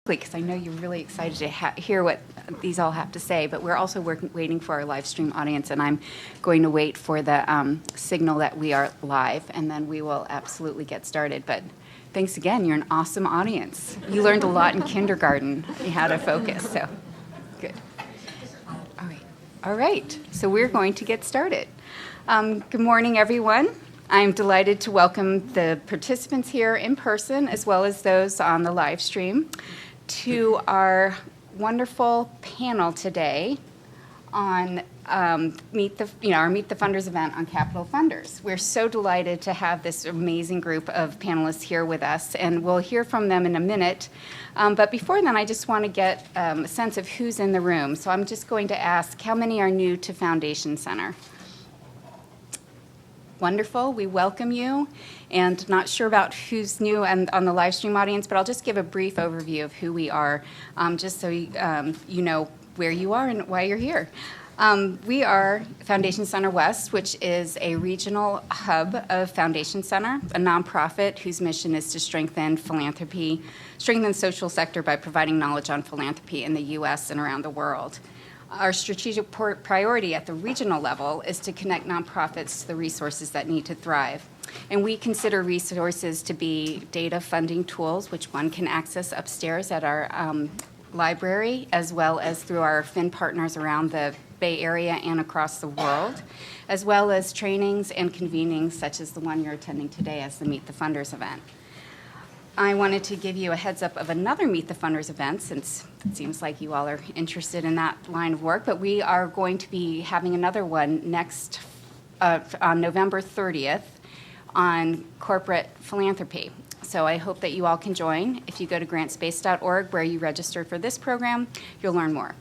because I know you're really excited to hear what these all have to say, but we're also waiting for our live stream audience, and I'm going to wait for the signal that we are live, and then we will absolutely get started. But thanks again. You're an awesome audience. You learned a lot in kindergarten how to focus, so good. All right. So we're going to get started. Good morning, everyone. I'm delighted to welcome the participants here in person, as well as those on the live stream, to our wonderful panel today on our Meet the Funders event on Capital Funders. We're so delighted to have this amazing group of panelists here with us, and we'll hear from them in a minute. But before then, I just want to get a sense of who's in the room. So I'm just going to ask, how many are new to Foundation Center? Wonderful. We welcome you. And not sure about who's new and on the live stream audience, but I'll just give a brief overview of who we are, just so you know where you are and why you're here. We are Foundation Center West, which is a regional hub of Foundation Center, a nonprofit whose mission is to strengthen social sector by providing knowledge on philanthropy in the U.S. and around the world. Our strategic priority at the regional level is to connect nonprofits to the resources that need to thrive. And we consider resources to be data funding tools, which one can access upstairs at our library, as well as through our Fin partners around the Bay Area and across the world, as well as trainings and convenings such as the one you're attending today as the Meet the Funders event. I wanted to give you a heads up of another Meet the Funders event, since it seems like you all are interested in that line of work, but we are going to be having another one next on November 30th on corporate philanthropy. So I hope that you all can join. If you go to grantspace.org, where you registered for this program, you'll learn more.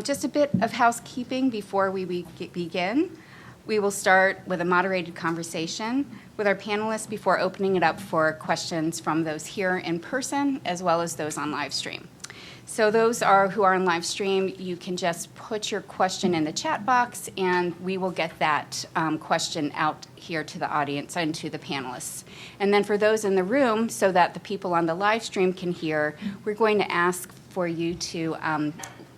Just a bit of housekeeping before we begin. We will start with a moderated conversation with our panelists before opening it up for questions from those here in person, as well as those on live stream. So those who are on live stream, you can just put your question in the chat box, and we will get that question out here to the audience and to the panelists. And then for those in the room, so that the people on the live stream can hear, we're going to ask for you to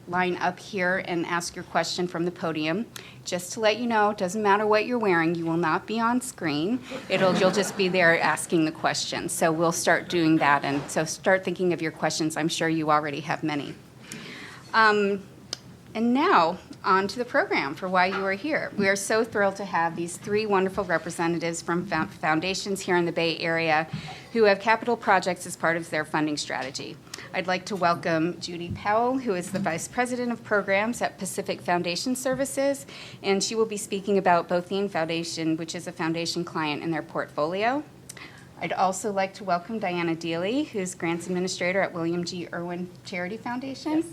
line up here and ask your question from the podium. Just to let you know, it doesn't matter what you're wearing, you will not be on screen. You'll just be there asking the question. So we'll start doing that, and so start thinking of your questions. I'm sure you already have many. And now, on to the program for why you are here. We are so thrilled to have these three wonderful representatives from foundations here in the Bay Area who have capital projects as part of their funding strategy. I'd like to welcome Judy Powell, who is the Vice President of Programs at Pacific Foundation Services, and she will be speaking about Bothin Foundation, which is a foundation client in their portfolio. I'd also like to welcome Diana Dealey, who's Grants Administrator at William G. Irwin Charity Foundation. Yes.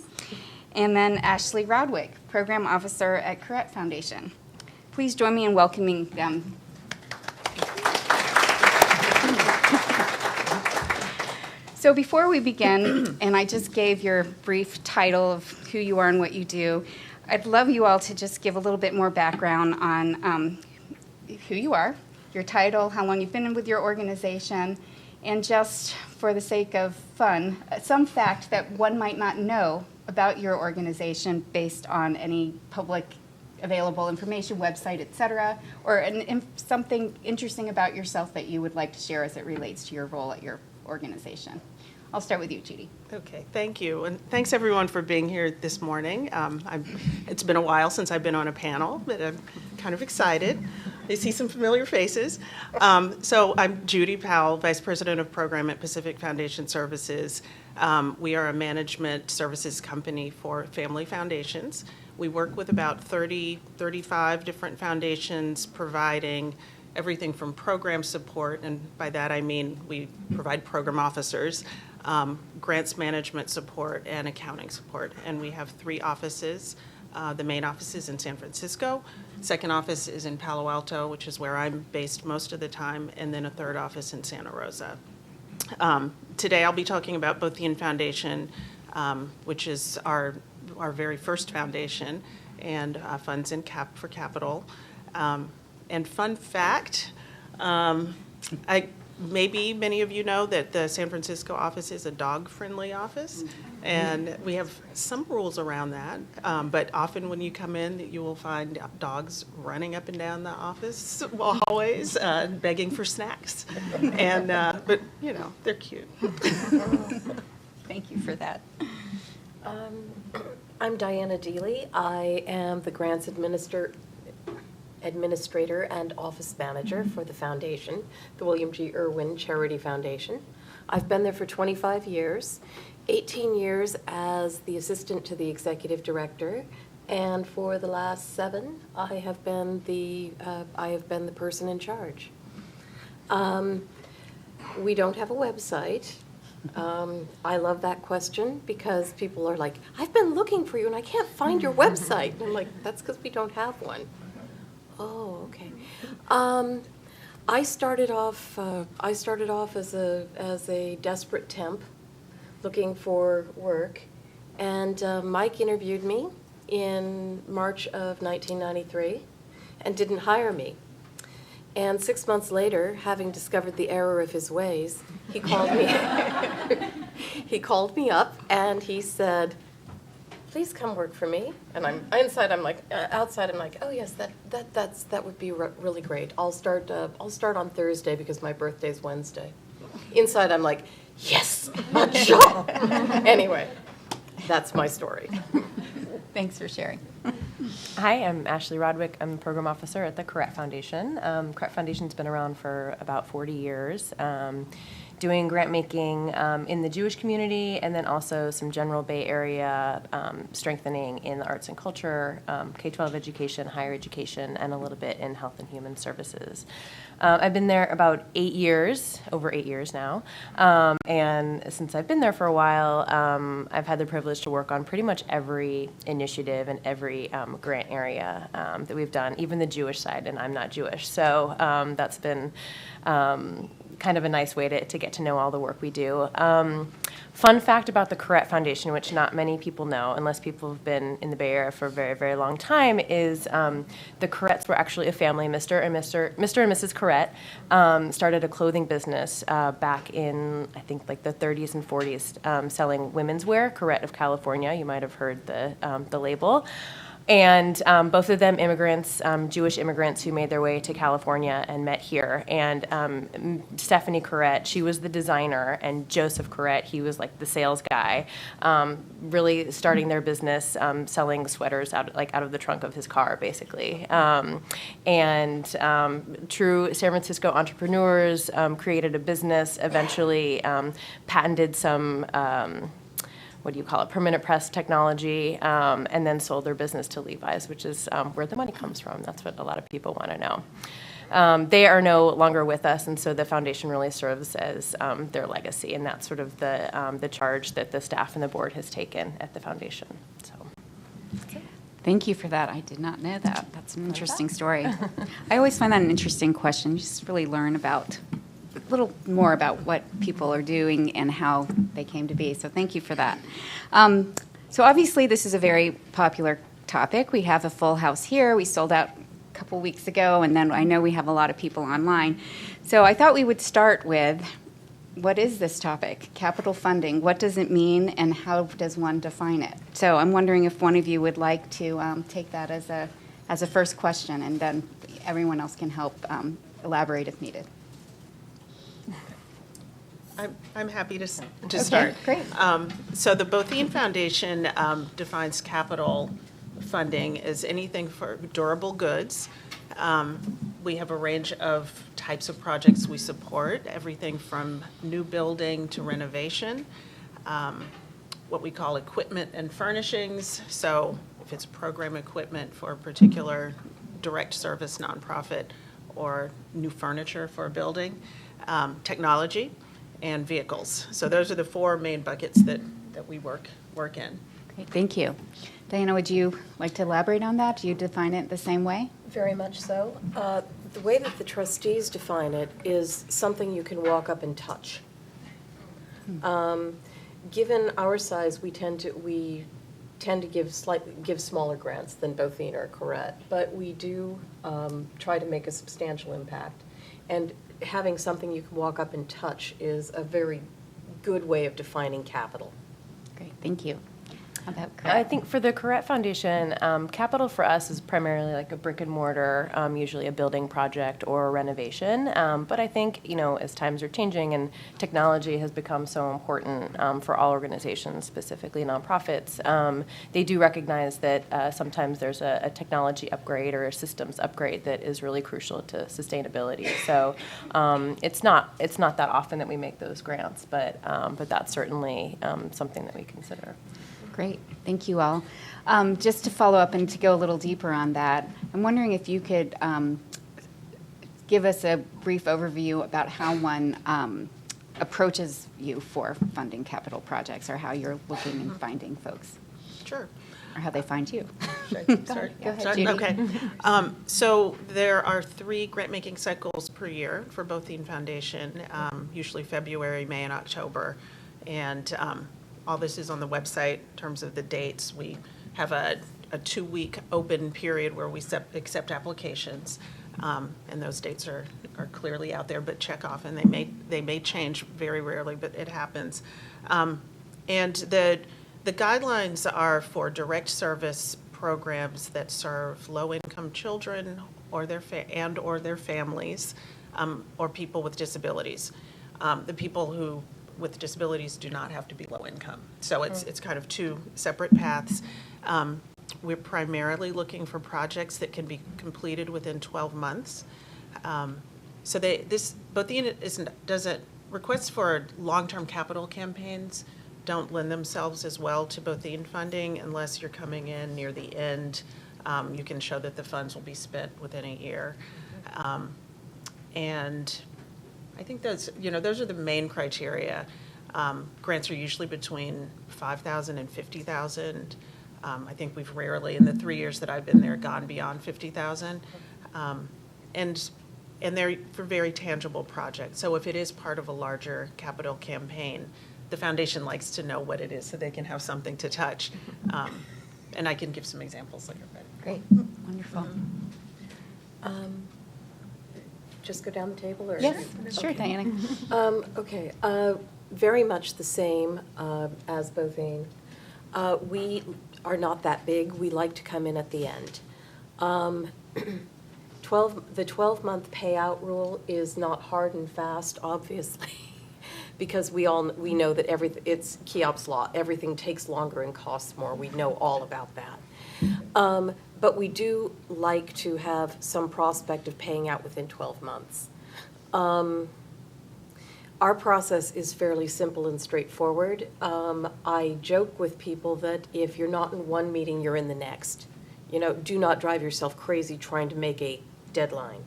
And then Ashley Roderick, Program Officer at Correct Foundation. Please join me in welcoming them. So before we begin, and I just gave your brief title of who you are and what you do, I'd love you all to just give a little bit more background on who you are, your title, how long you've been with your organization, and just for the sake of fun, some fact that one might not know about your organization based on any public available information, website, et cetera, or something interesting about yourself that you would like to share as it relates to your role at your organization. I'll start with you, Judy. Okay, thank you. And thanks everyone for being here this morning. It's been a while since I've been on a panel, but I'm kind of excited. I see some familiar faces. So I'm Judy Powell, Vice President of Program at Pacific Foundation Services. We are a management services company for family foundations. We work with about 35 different foundations, providing everything from program support, and by that I mean we provide program officers, grants management support, and accounting support. And we have 3 offices. The main office is in San Francisco. Second office is in Palo Alto, which is where I'm based most of the time, and then a third office in Santa Rosa. Today I'll be talking about Bothin Foundation, which is our very first foundation, and funds for capital. And fun fact, Maybe many of you know that the San Francisco office is a dog-friendly office, and we have some rules around that. But often when you come in, you will find dogs running up and down the office hallways, begging for snacks. And but you know, they're cute. Thank you for that. I'm Diana Dealey. I am the grants administrator and office manager for the foundation, the William G. Irwin Charity Foundation. I've been there for 25 years, 18 years as the assistant to the executive director, and for the last 7, I have been the person in charge. We don't have a website. I love that question because people are like, I've been looking for you and I can't find your website. And I'm like, that's because we don't have one. Oh, okay. I started off as a desperate temp looking for work, and Mike interviewed me in March of 1993 and didn't hire me. And 6 months later, having discovered the error of his ways, he called me. He called me up and he said, "Please come work for me." And outside I'm like, oh yes, that would be really great. I'll start on Thursday because my birthday's Wednesday. Inside I'm like, yes, a job. Anyway, that's my story. Thanks for sharing. Hi, I'm Ashley Roderick. I'm a program officer at the Correct Foundation. Correct Foundation's been around for about 40 years, doing grant making in the Jewish community, and then also some general Bay Area strengthening in the arts and culture, K-12 education, higher education, and a little bit in health and human services. I've been there about 8 years, over 8 years now, and since I've been there for a while, I've had the privilege to work on pretty much every initiative and every grant area that we've done, even the Jewish side, and I'm not Jewish, so that's been kind of a nice way to get to know all the work we do. Fun fact about the Correct Foundation, which not many people know, unless people have been in the Bay Area for a very, very long time, is the Corretts were actually a family. Mr. and Mrs. Corrett started a clothing business back in, I think, like the 30s and 40s, selling women's wear. Corrett of California, you might have heard the label. And both of them immigrants, Jewish immigrants who made their way to California and met here. And Stephanie Corrett, she was the designer, and Joseph Corrett, he was like the sales guy, really starting their business selling sweaters out of the trunk of his car, basically. And true San Francisco entrepreneurs created a business, eventually patented some permanent press technology, and then sold their business to Levi's, which is where the money comes from. That's what a lot of people want to know. They are no longer with us, and so the foundation really serves as their legacy, and that's sort of the charge that the staff and the board has taken at the foundation. So. Thank you for that. I did not know that. That's an interesting story. I always find that an interesting question. You just really learn about a little more about what people are doing and how they came to be. So thank you for that. So obviously this is a very popular topic. We have a full house here. We sold out a couple weeks ago, and then I know we have a lot of people online. So I thought we would start with, what is this topic? Capital funding. What does it mean, and how does one define it? So I'm wondering if one of you would like to take that as a first question, and then everyone else can help elaborate if needed. I'm happy to Okay, start. great. So the Botheen Foundation defines capital funding as anything for durable goods. We have a range of types of projects we support, everything from new building to renovation, what we call equipment and furnishings. So if it's program equipment for a particular direct service nonprofit or new furniture for a building, technology, and vehicles. So those are the 4 main buckets that we work in. Great, thank you. Diana, would you like to elaborate on that? Do you define it the same way? Very much so. The way that the trustees define it is something you can walk up and touch. Given our size, we tend to give smaller grants than Botheen or Corrett, but we do try to make a substantial impact. And having something you can walk up and touch is a very good way of defining capital. Great, thank you. How about I Correct? think for the Correct Foundation, capital for us is primarily like a brick and mortar, usually a building project or a renovation. But I think, as times are changing and technology has become so important for all organizations, specifically nonprofits, they do recognize that sometimes there's a technology upgrade or a systems upgrade that is really crucial to sustainability. So it's not that often that we make those grants, but that's certainly something that we consider. Great, thank you all. Just to follow up and to go a little deeper on that, I'm wondering if you could give us a brief overview about how one approaches you for funding capital projects, or how you're looking and finding folks, Sure. or how they find you. Start? Go ahead, Start? Judy. Okay. So there are 3 grant-making cycles per year for Both Eaton Foundation, usually February, May, and October. And all this is on the website in terms of the dates. We have a 2-week open period where we accept applications, and those dates are clearly out there, but check off, and they may change very rarely, but it happens. And the guidelines are for direct service programs that serve low-income children or their families, or people with disabilities. The people with disabilities do not have to be low income. So it's kind of 2 separate paths. We're primarily looking for projects that can be completed within 12 months. So requests for long-term capital campaigns don't lend themselves as well to Both Eaton funding unless you're coming in near the end. You can show that the funds will be spent within a year. And I think those are the main criteria. Grants are usually between $5,000 and $50,000. I think we've rarely, in the 3 years that I've been there, gone beyond $50,000. And they're for very tangible projects. So if it is part of a larger capital campaign, the foundation likes to know what it is so they can have something to touch. And I can give some examples later. Great, wonderful. Just go down the table, or? Yes, sure, Okay. Diana. Okay, very much the same as Both Eaton. We are not that big. We like to come in at the end. The 12-month payout rule is not hard and fast, obviously, because we know that it's Cheop's law. Everything takes longer and costs more. We know all about that. But we do like to have some prospect of paying out within 12 months. Our process is fairly simple and straightforward. I joke with people that if you're not in one meeting, you're in the next. Do not drive yourself crazy trying to make a deadline.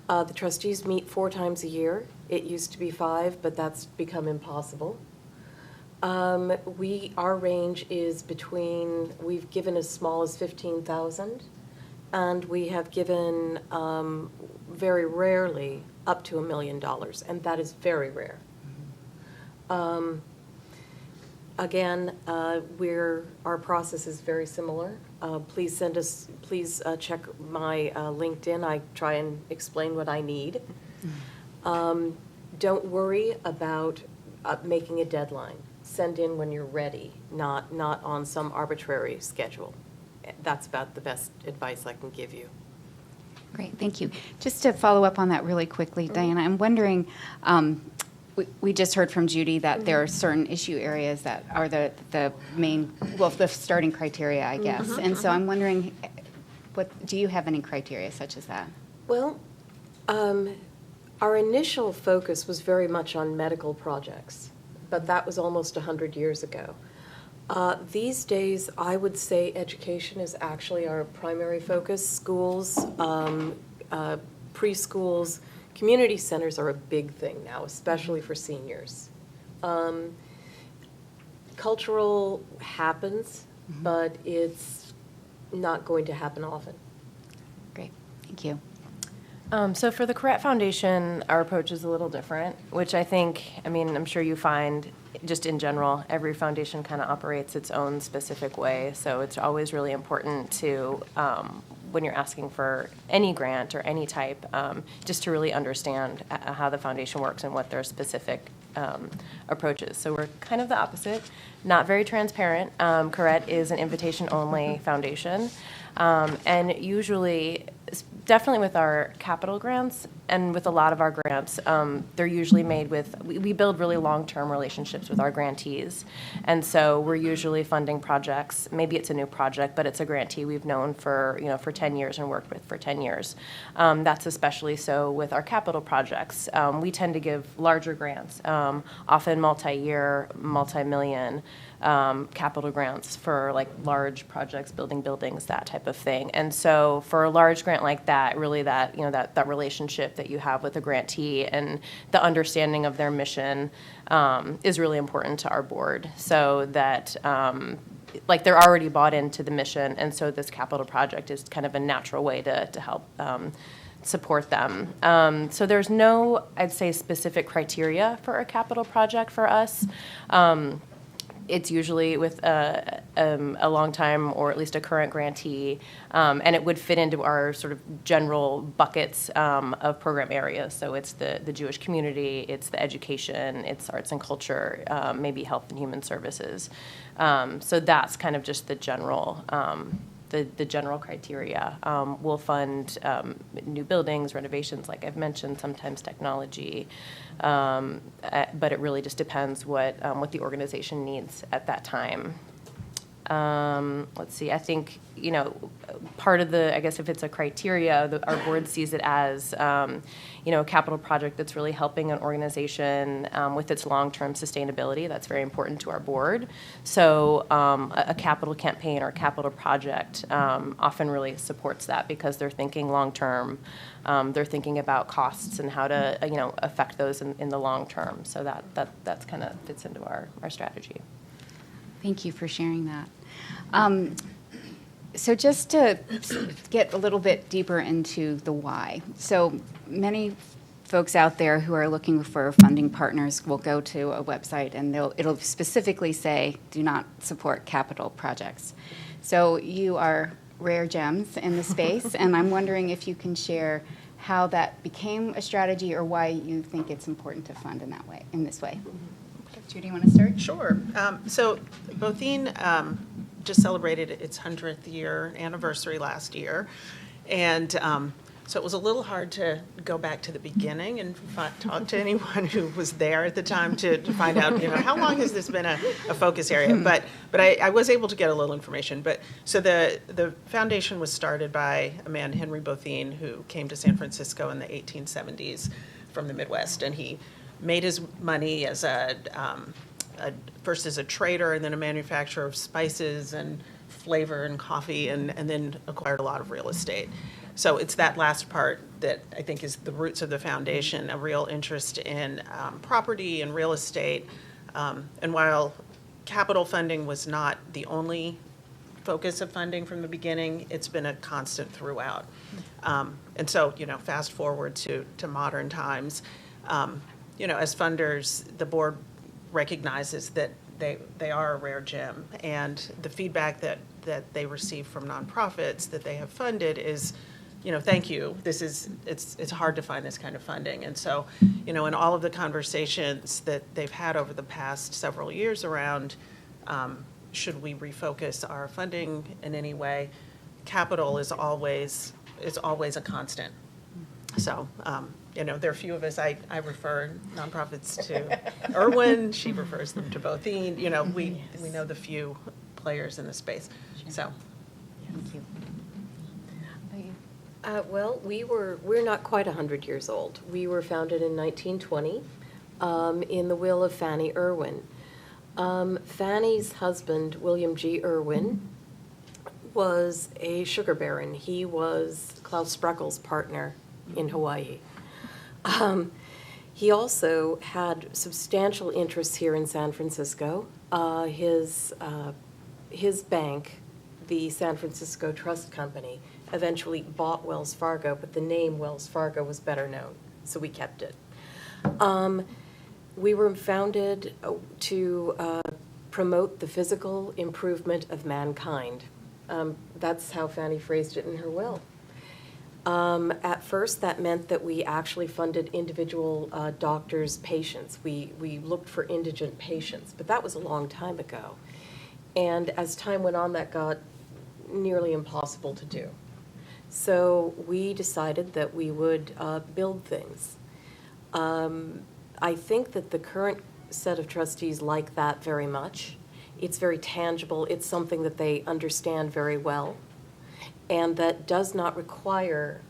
The trustees meet 4 times a year. It used to be 5, but that's become impossible. Our range is we've given as small as $15,000, and we have given very rarely up to $1 million, and that is very rare. Again, our process is very similar. Please check my LinkedIn. I try and explain what I need. Don't worry about making a deadline. Send in when you're ready, not on some arbitrary schedule. That's about the best advice I can give you. Great, thank you. Just to follow up on that really quickly, Diana, I'm wondering, we just heard from Judy that there are certain issue areas that are the main, the starting criteria, I guess. And so I'm wondering, do you have any criteria such as that? Well, our initial focus was very much on medical projects, but that was almost 100 years ago. These days, I would say education is actually our primary focus. Schools, preschools, community centers are a big thing now, especially for seniors. Cultural happens, but it's not going to happen often. Great, thank you. So for the Correct Foundation, our approach is a little different, which I'm sure you find just in general, every foundation kind of operates its own specific way. So it's always really important to when you're asking for any grant or any type, just to really understand how the foundation works and what their specific approaches. So we're kind of the opposite, not very transparent. Correct is an invitation-only foundation. And usually, definitely with our capital grants and with a lot of our grants, they're usually made with, we build really long-term relationships with our grantees. And so we're usually funding projects, maybe it's a new project, but it's a grantee we've known for, for 10 years and worked with for 10 years. That's especially so with our capital projects. We tend to give larger grants, often multi-year, multi-million capital grants for like large projects, building buildings, that type of thing. And so for a large grant like that, really that, that relationship that you have with a grantee and the understanding of their mission is really important to our board, so that like they're already bought into the mission, and so this capital project is kind of a natural way to help support them. So there's no, I'd say, specific criteria for a capital project for us. It's usually with a long time or at least a current grantee, and it would fit into our sort of general buckets of program areas. So it's the Jewish community, it's the education, it's arts and culture, maybe health and human services. So that's kind of just the general the general criteria. We'll fund new buildings, renovations, like I've mentioned, sometimes technology, but it really just depends what the organization needs at that time. Let's see, I think, part of I guess if it's a criteria, our board sees it as, a capital project that's really helping an organization with its long-term sustainability. That's very important to our board. So a capital campaign or capital project often really supports that because they're thinking long-term. They're thinking about costs and how to, affect those in the long term. So that's kind of fits into our strategy. Thank you for sharing that. So just to get a little bit deeper into the why. So many folks out there who are looking for funding partners will go to a website and it'll specifically say, do not support capital projects. So you are rare gems in the space, and I'm wondering if you can share how that became a strategy or why you think it's important to fund in this way. Judy, you want to start? Sure. So Bothine just celebrated its 100th year anniversary last year. And so it was a little hard to go back to the beginning and talk to anyone who was there at the time to find out, how long has this been a focus area? But I was able to get a little information. But so the foundation was started by a man, Henry Bothine, who came to San Francisco in the 1870s from the Midwest. And he made his money as first as a trader and then a manufacturer of spices and flavor and coffee, and then acquired a lot of real estate. So it's that last part that I think is the roots of the foundation, a real interest in property and real estate. And while capital funding was not the only focus of funding from the beginning, it's been a constant throughout. And so, fast forward to modern times, as funders, the board recognizes that they are a rare gem, and the feedback that they receive from nonprofits that they have funded is, thank you. It's hard to find this kind of funding. And so, in all of the conversations that they've had over the past several years around, should we refocus our funding in any way, capital is always a constant. So, there are a few of us, I refer nonprofits to Irwin, she refers them to Bothine, we know the few players in the space, so. Thank you. Well, we're not quite 100 years old. We were founded in 1920 in the will of Fanny Irwin. Fanny's husband, William G. Irwin, was a sugar baron. He was Klaus Spreckels' partner in Hawaii. He also had substantial interests here in San Francisco. His bank, the San Francisco Trust Company, eventually bought Wells Fargo, but the name Wells Fargo was better known, so we kept it. We were founded to promote the physical improvement of mankind. That's how Fanny phrased it in her will. At first, that meant that we actually funded individual doctors' patients. We looked for indigent patients, but that was a long time ago. And as time went on, that got nearly impossible to do. So we decided that we would build things. I think that the current set of trustees like that very much. It's very tangible. It's something that they understand very well, and that does not require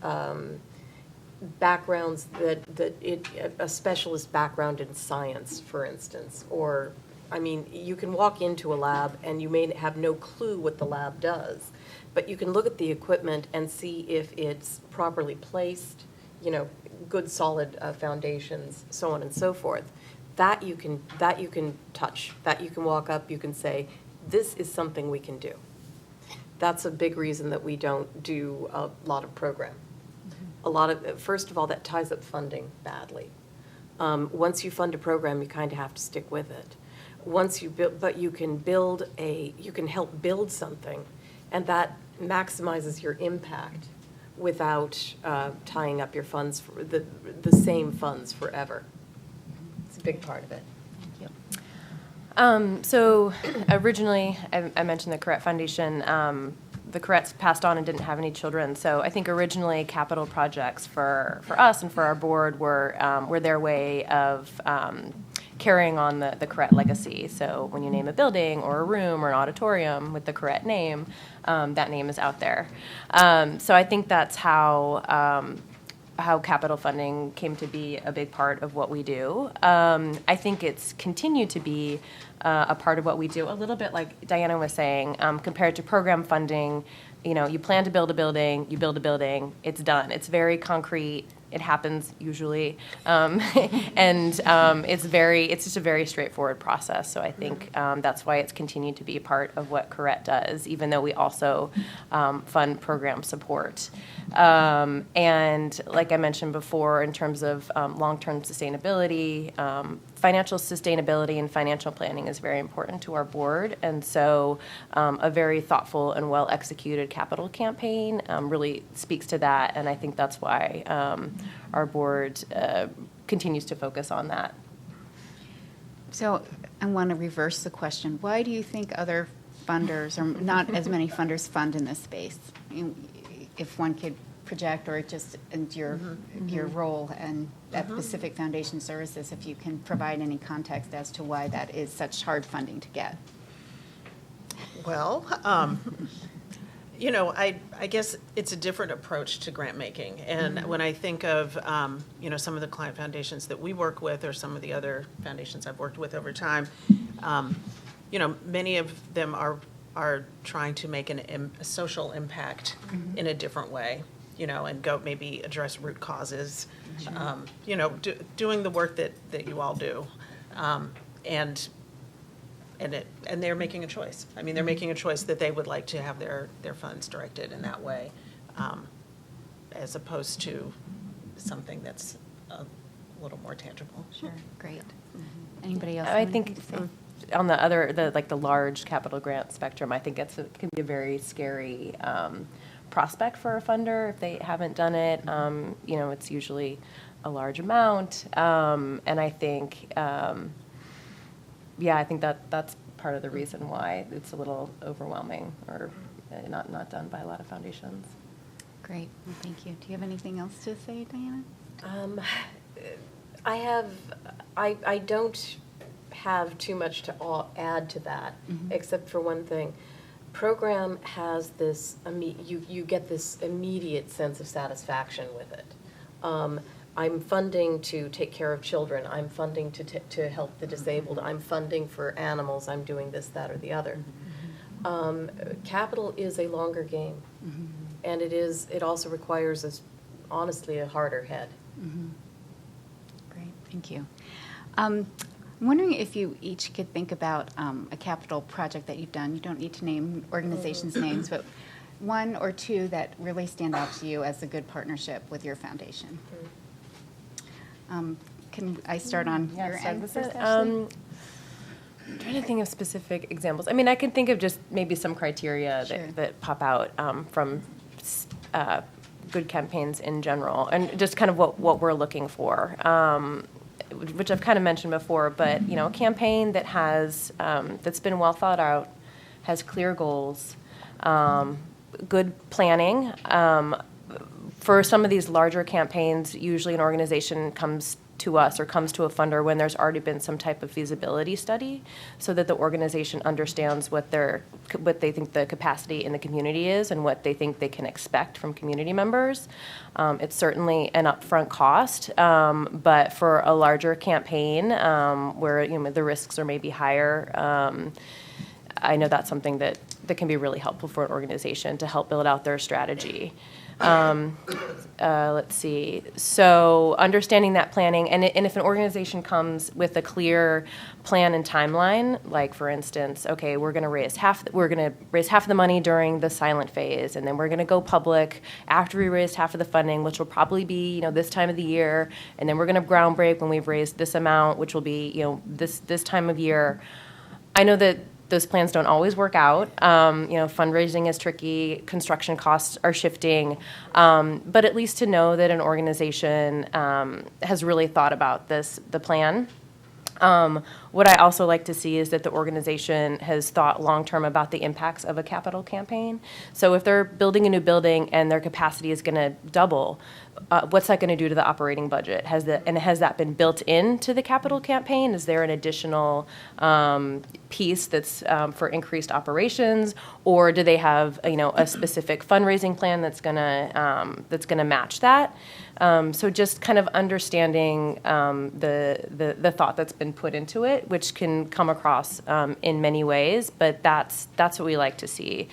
backgrounds a specialist background in science, for instance, or, I mean, you can walk into a lab and you may have no clue what the lab does, but you can look at the equipment and see if it's properly placed, you know, good solid foundations, so on and so forth. That you can touch, that you can walk up, you can say, this is something we can do. That's a big reason that we don't do a lot of program. First of all, that ties up funding badly. Once you fund a program, you kind of have to stick with it. Once you build, but you can help build something, and that maximizes your impact without tying up your funds for the same funds forever. It's a big part of it. So originally, I mentioned the Correct Foundation. The Corretts passed on and didn't have any children. So I think originally capital projects for us and for our board were their way of carrying on the Correct legacy. So when you name a building or a room or an auditorium with the Correct name, that name is out there. So I think that's how capital funding came to be a big part of what we do. I think it's continued to be a part of what we do, a little bit like Diana was saying, compared to program funding. You know, you plan to build a building, you build a building, it's done. It's very concrete. It happens usually, and it's just a very straightforward process. So I think that's why it's continued to be a part of what Correct does, even though we also fund program support. And like I mentioned before, in terms of long-term sustainability, financial sustainability and financial planning is very important to our board. And so a very thoughtful and well-executed capital campaign really speaks to that. And I think that's why our board continues to focus on that. So I want to reverse the question. Why do you think other funders, or not as many funders, fund in this space? If one could project, or just your role and at Pacific Foundation Services, if you can provide any context as to why that is such hard funding to get. Well, you know, I guess it's a different approach to grant making. And when I think of, you know, some of the client foundations that we work with, or some of the other foundations I've worked with over time, you know, many of them are trying to make a social impact in a different way, you know, and go maybe address root causes, you know, doing the work that you all do. And they're making a choice. I mean, they're making a choice that they would like to have their funds directed in that way, as opposed to something that's a little more tangible. Sure, great. Anybody else? I think on the large capital grant spectrum, I think it can be a very scary prospect for a funder if they haven't done it. You know, it's usually a large amount, and I think, I think that's part of the reason why it's a little overwhelming or not done by a lot of foundations. Great, well, thank you. Do you have anything else to say, Diana? I don't have too much to add to that, except for one thing. Program has this, you get this immediate sense of satisfaction with it. I'm funding to take care of children. I'm funding to help the disabled. I'm funding for animals. I'm doing this, that, or the other. Capital is a longer game, and it also requires, honestly, a harder head. Great, thank you. I'm wondering if you each could think about a capital project that you've done. You don't need to name organizations' names, but one or two that really stand out to you as a good partnership with your foundation. Can I start on your end first, Ashley? I'm trying to think of specific examples. I mean, I can think of just maybe some criteria Sure. that pop out from good campaigns in general, and just kind of what we're looking for, which I've kind of mentioned before. But a campaign that has that's been well thought out, has clear goals, good planning. For some of these larger campaigns, usually an organization comes to us or comes to a funder when there's already been some type of feasibility study, so that the organization understands what they think the capacity in the community is and what they think they can expect from community members. It's certainly an upfront cost, but for a larger campaign where the risks are maybe higher, I know that's something that can be really helpful for an organization to help build out their strategy. Let's see. So understanding that planning, and if an organization comes with a clear plan and timeline, like for instance, okay, we're going to raise half of the money during the silent phase, and then we're going to go public after we raised half of the funding, which will probably be this time of the year, and then we're going to ground break when we've raised this amount, which will be this time of year. I know that those plans don't always work out. Fundraising is tricky. Construction costs are shifting. But at least to know that an organization has really thought about the plan. What I also like to see is that the organization has thought long-term about the impacts of a capital campaign. So if they're building a new building and their capacity is going to double, what's that going to do to the operating budget? Has that been built into the capital campaign? Is there an additional piece that's for increased operations, or do they have a specific fundraising plan that's going to match that? So just kind of understanding the thought that's been put into it, which can come across in many ways, but that's what we like to see.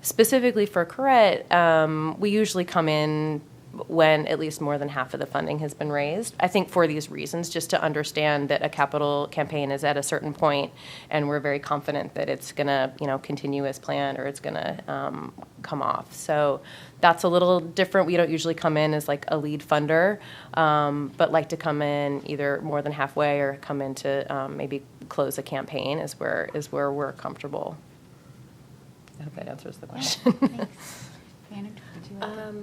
Specifically for Corrette, we usually come in when at least more than half of the funding has been raised. I think for these reasons, just to understand that a capital campaign is at a certain point, and we're very confident that it's going to, continue as planned, or it's going to come off. So that's a little different. We don't usually come in as like a lead funder, but like to come in either more than halfway or come in to maybe close a campaign is where we're comfortable. I hope that answers the question. Thanks. Anna, did you have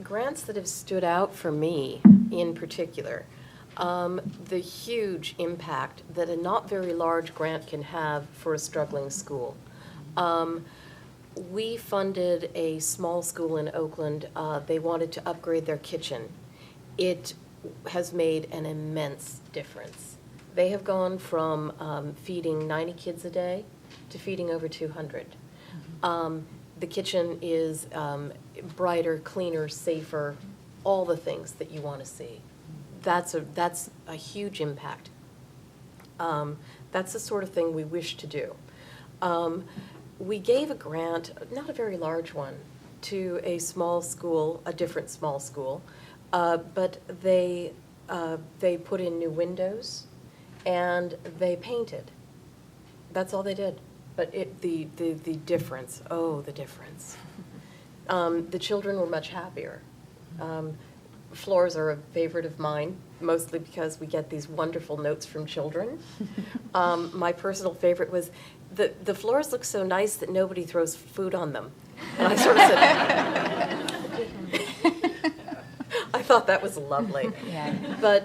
Grants that have stood out for me in particular, the huge impact that a not very large grant can have for a struggling school. We funded a small school in Oakland. They wanted to upgrade their kitchen. It has made an immense difference. They have gone from feeding 90 kids a day to feeding over 200. The kitchen is brighter, cleaner, safer, all the things that you want to see. That's a huge impact. That's the sort of thing we wish to do. We gave a grant, not a very large one, to a small school, a different small school, but they put in new windows and they painted. That's all they did. But the difference, the difference. The children were much happier. Floors are a favorite of mine, mostly because we get these wonderful notes from children. My personal favorite was, the floors look so nice that nobody throws food on them. And I sort of said, I thought that was lovely. Yeah. But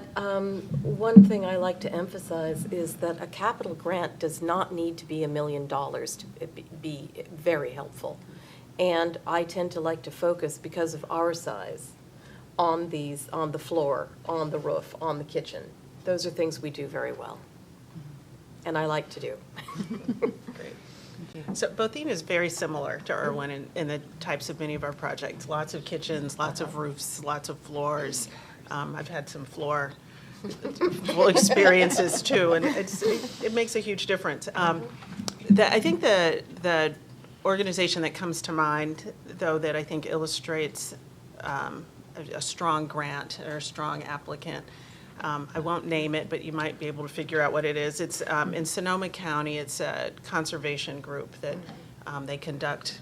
one thing I like to emphasize is that a capital grant does not need to be $1 million to be very helpful. And I tend to like to focus, because of our size, on the floor, on the roof, on the kitchen. Those are things we do very well. And I like to do. Great. So Bothene is very similar to Irwin in the types of many of our projects. Lots of kitchens, lots of roofs, lots of floors. I've had some floor experiences too, and it makes a huge difference. I think the organization that comes to mind, though, that I think illustrates a strong grant or a strong applicant, I won't name it, but you might be able to figure out what it is. It's in Sonoma County. It's a conservation group that they conduct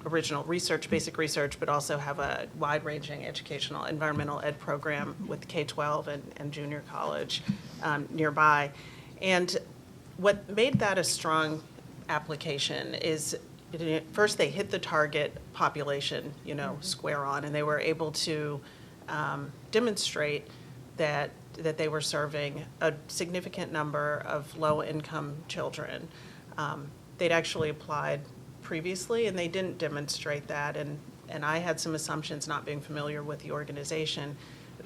original research, basic research, but also have a wide-ranging educational environmental ed program with K-12 and junior college nearby. And what made that a strong application is, first they hit the target population, square on, and they were able to demonstrate that they were serving a significant number of low-income children. They'd actually applied previously, and they didn't demonstrate that, and I had some assumptions, not being familiar with the organization,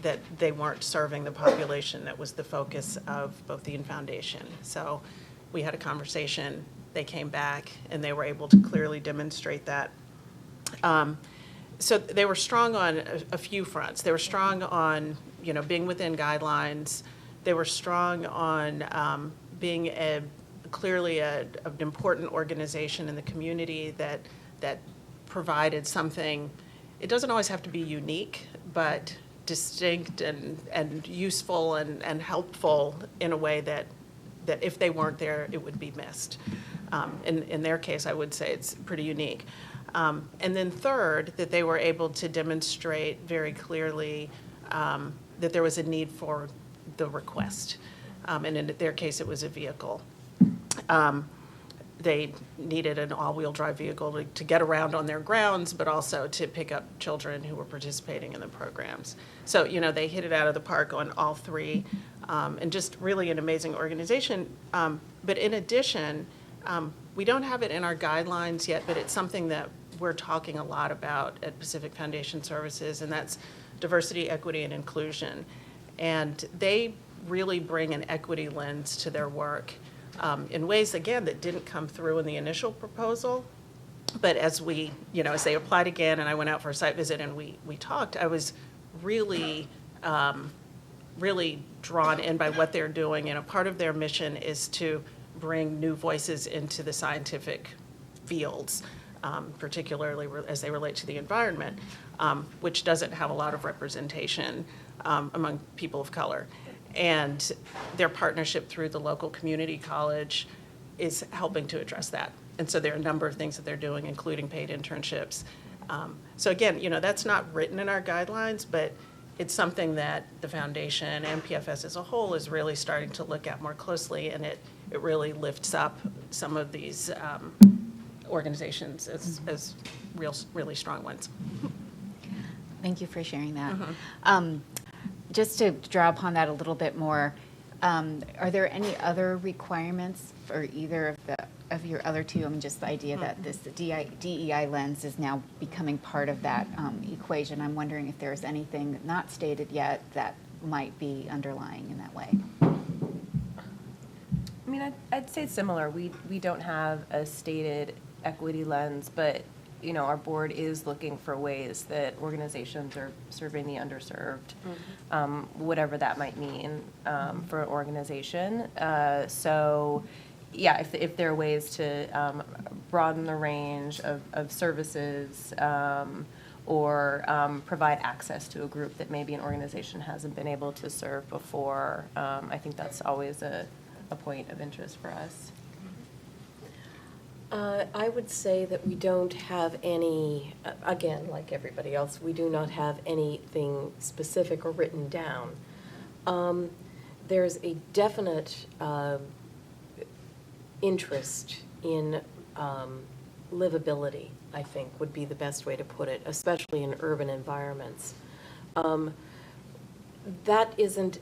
that they weren't serving the population that was the focus of both the Foundation. So we had a conversation, they came back, and they were able to clearly demonstrate that. So they were strong on a few fronts. They were strong on, being within guidelines. They were strong on being clearly an important organization in the community that provided something. It doesn't always have to be unique, but distinct and useful and helpful in a way that if they weren't there, it would be missed. In their case, I would say it's pretty unique. And then third, that they were able to demonstrate very clearly that there was a need for the request. And in their case, it was a vehicle. They needed an all-wheel drive vehicle to get around on their grounds, but also to pick up children who were participating in the programs. So, they hit it out of the park on all three, and just really an amazing organization. But in addition, we don't have it in our guidelines yet, but it's something that we're talking a lot about at Pacific Foundation Services, and that's diversity, equity, and inclusion. And they really bring an equity lens to their work in ways, again, that didn't come through in the initial proposal. But as we, as they applied again and I went out for a site visit and we talked, I was really, really drawn in by what they're doing. And a part of their mission is to bring new voices into the scientific fields, particularly as they relate to the environment, which doesn't have a lot of representation among people of color. And their partnership through the local community college is helping to address that. And so there are a number of things that they're doing, including paid internships. So again, that's not written in our guidelines, but it's something that the foundation and PFS as a whole is really starting to look at more closely, and it really lifts up some of these organizations as really strong ones. Thank you for sharing that. Just to draw upon that a little bit more, are there any other requirements for either of your other two? Just the idea that the DEI lens is now becoming part of that equation. I'm wondering if there's anything not stated yet that might be underlying in that way. I'd say it's similar. We don't have a stated equity lens, but our board is looking for ways that organizations are serving the underserved, whatever that might mean for an organization. So, yeah, if there are ways to broaden the range of services or provide access to a group that maybe an organization hasn't been able to serve before, I think that's always a point of interest for us. I would say that we don't have any, again, like everybody else, we do not have anything specific or written down. There's a definite interest in livability, I think, would be the best way to put it, especially in urban environments. That isn't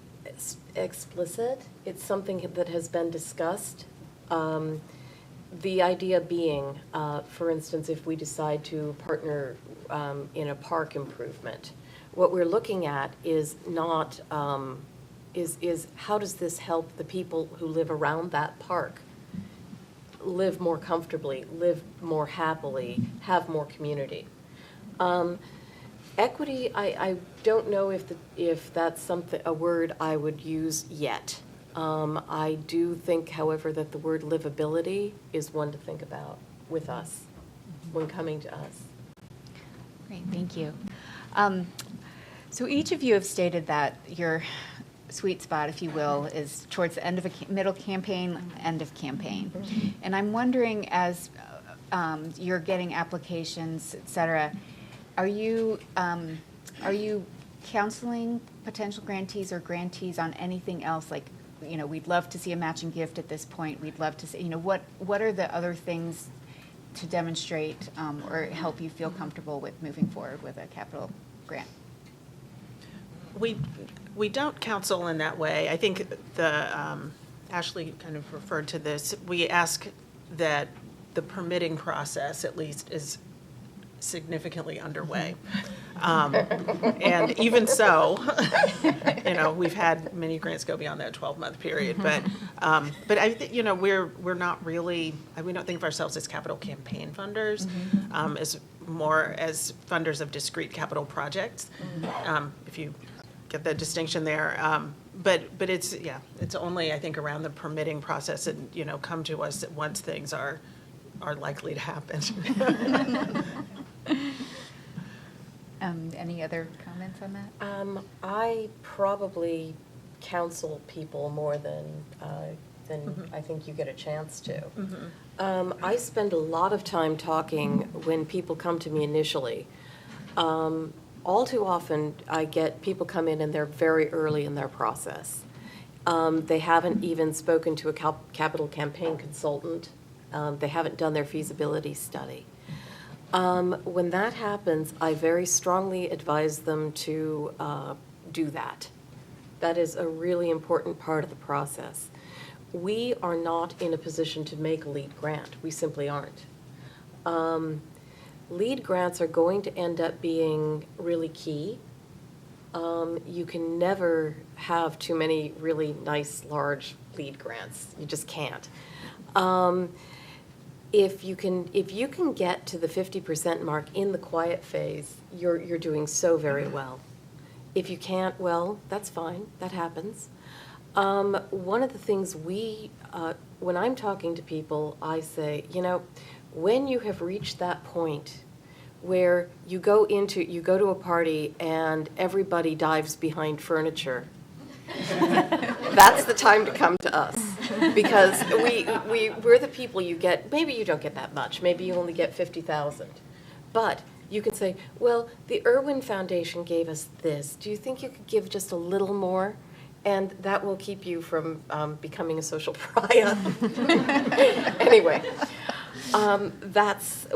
explicit. It's something that has been discussed. The idea being, for instance, if we decide to partner in a park improvement, what we're looking at is not, is how does this help the people who live around that park live more comfortably, live more happily, have more community. Equity, I don't know if that's a word I would use yet. I do think, however, that the word livability is one to think about with us when coming to us. Great, thank you. So each of you have stated that your sweet spot, if you will, is towards the end of a middle campaign, end of campaign. And I'm wondering, as you're getting applications, et cetera, are you counseling potential grantees or grantees on anything else, like we'd love to see a matching gift at this point. We'd love to see, what are the other things to demonstrate or help you feel comfortable with moving forward with a capital grant? We don't counsel in that way. I think Ashley kind of referred to this. We ask that the permitting process, at least, is significantly underway. And even so, we've had many grants go beyond that 12-month period. But I think, we're not really, we don't think of ourselves as capital campaign funders, as more as funders of discrete capital projects, if you get the distinction there. But it's only, I think, around the permitting process and, come to us once things are likely to happen. Any other comments on that? I probably counsel people more than I think you get a chance to. I spend a lot of time talking when people come to me initially. All too often, I get people come in and they're very early in their process. They haven't even spoken to a capital campaign consultant. They haven't done their feasibility study. When that happens, I very strongly advise them to do that. That is a really important part of the process. We are not in a position to make a lead grant. We simply aren't. Lead grants are going to end up being really key. You can never have too many really nice, large lead grants. You just can't. If you can get to the 50% mark in the quiet phase, you're doing so very well. If you can't, well, that's fine. That happens. One of the things when I'm talking to people, I say, when you have reached that point where you go to a party and everybody dives behind furniture, that's the time to come to us, because we're the people you get. Maybe you don't get that much. Maybe you only get 50,000, but you can say, well, the Irwin Foundation gave us this. Do you think you could give just a little more? And that will keep you from becoming a social pariah. Anyway, that's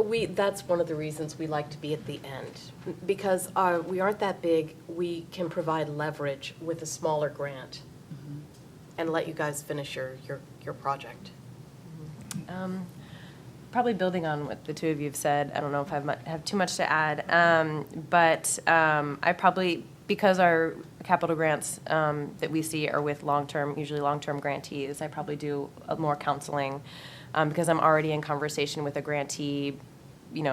one of the reasons we like to be at the end, because we aren't that big. We can provide leverage with a smaller grant, and let you guys finish your project. Probably building on what the two of you have said, I don't know if I have too much to add, but I probably, because our capital grants that we see are with usually long-term grantees, I probably do more counseling because I'm already in conversation with a grantee,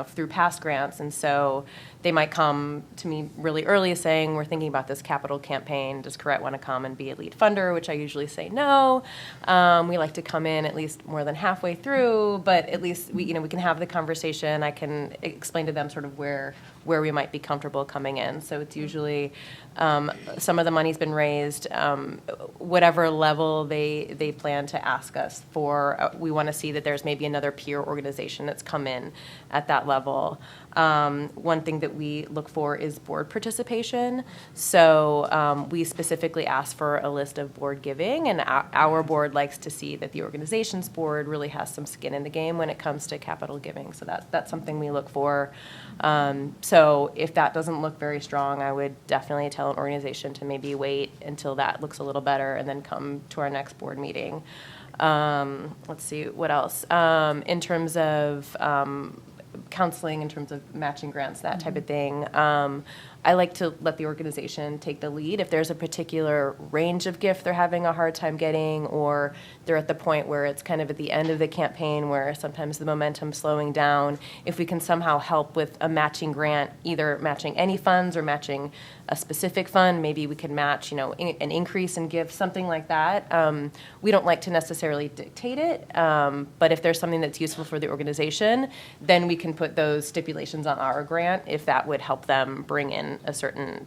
through past grants, and so they might come to me really early saying, we're thinking about this capital campaign. Does Correct want to come and be a lead funder? Which I usually say no. We like to come in at least more than halfway through, but at least we can have the conversation. I can explain to them sort of where we might be comfortable coming in. So it's usually some of the money's been raised, whatever level they plan to ask us for. We want to see that there's maybe another peer organization that's come in at that level. One thing that we look for is board participation. So we specifically ask for a list of board giving, and our board likes to see that the organization's board really has some skin in the game when it comes to capital giving. So that's something we look for. So if that doesn't look very strong, I would definitely tell an organization to maybe wait until that looks a little better and then come to our next board meeting. Let's see, what else? In terms of counseling, in terms of matching grants, that type of thing, I like to let the organization take the lead. If there's a particular range of gift they're having a hard time getting, or they're at the point where it's kind of at the end of the campaign where sometimes the momentum's slowing down, if we can somehow help with a matching grant, either matching any funds or matching a specific fund, maybe we can match, an increase in gifts, something like that. We don't like to necessarily dictate it, but if there's something that's useful for the organization, then we can put those stipulations on our grant if that would help them bring in a certain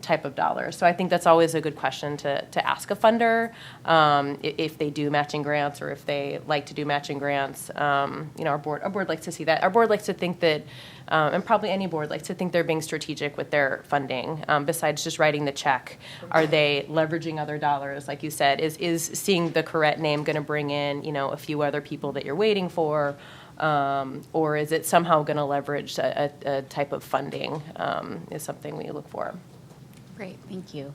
type of dollars. So I think that's always a good question to ask a funder, if they do matching grants or if they like to do matching grants. Our board likes to see that. Our board likes to think that, and probably any board likes to think they're being strategic with their funding. Besides just writing the check, are they leveraging other dollars? Like you said, is seeing the correct name going to bring in, a few other people that you're waiting for? Or is it somehow going to leverage a type of funding, is something we look for. Great, thank you.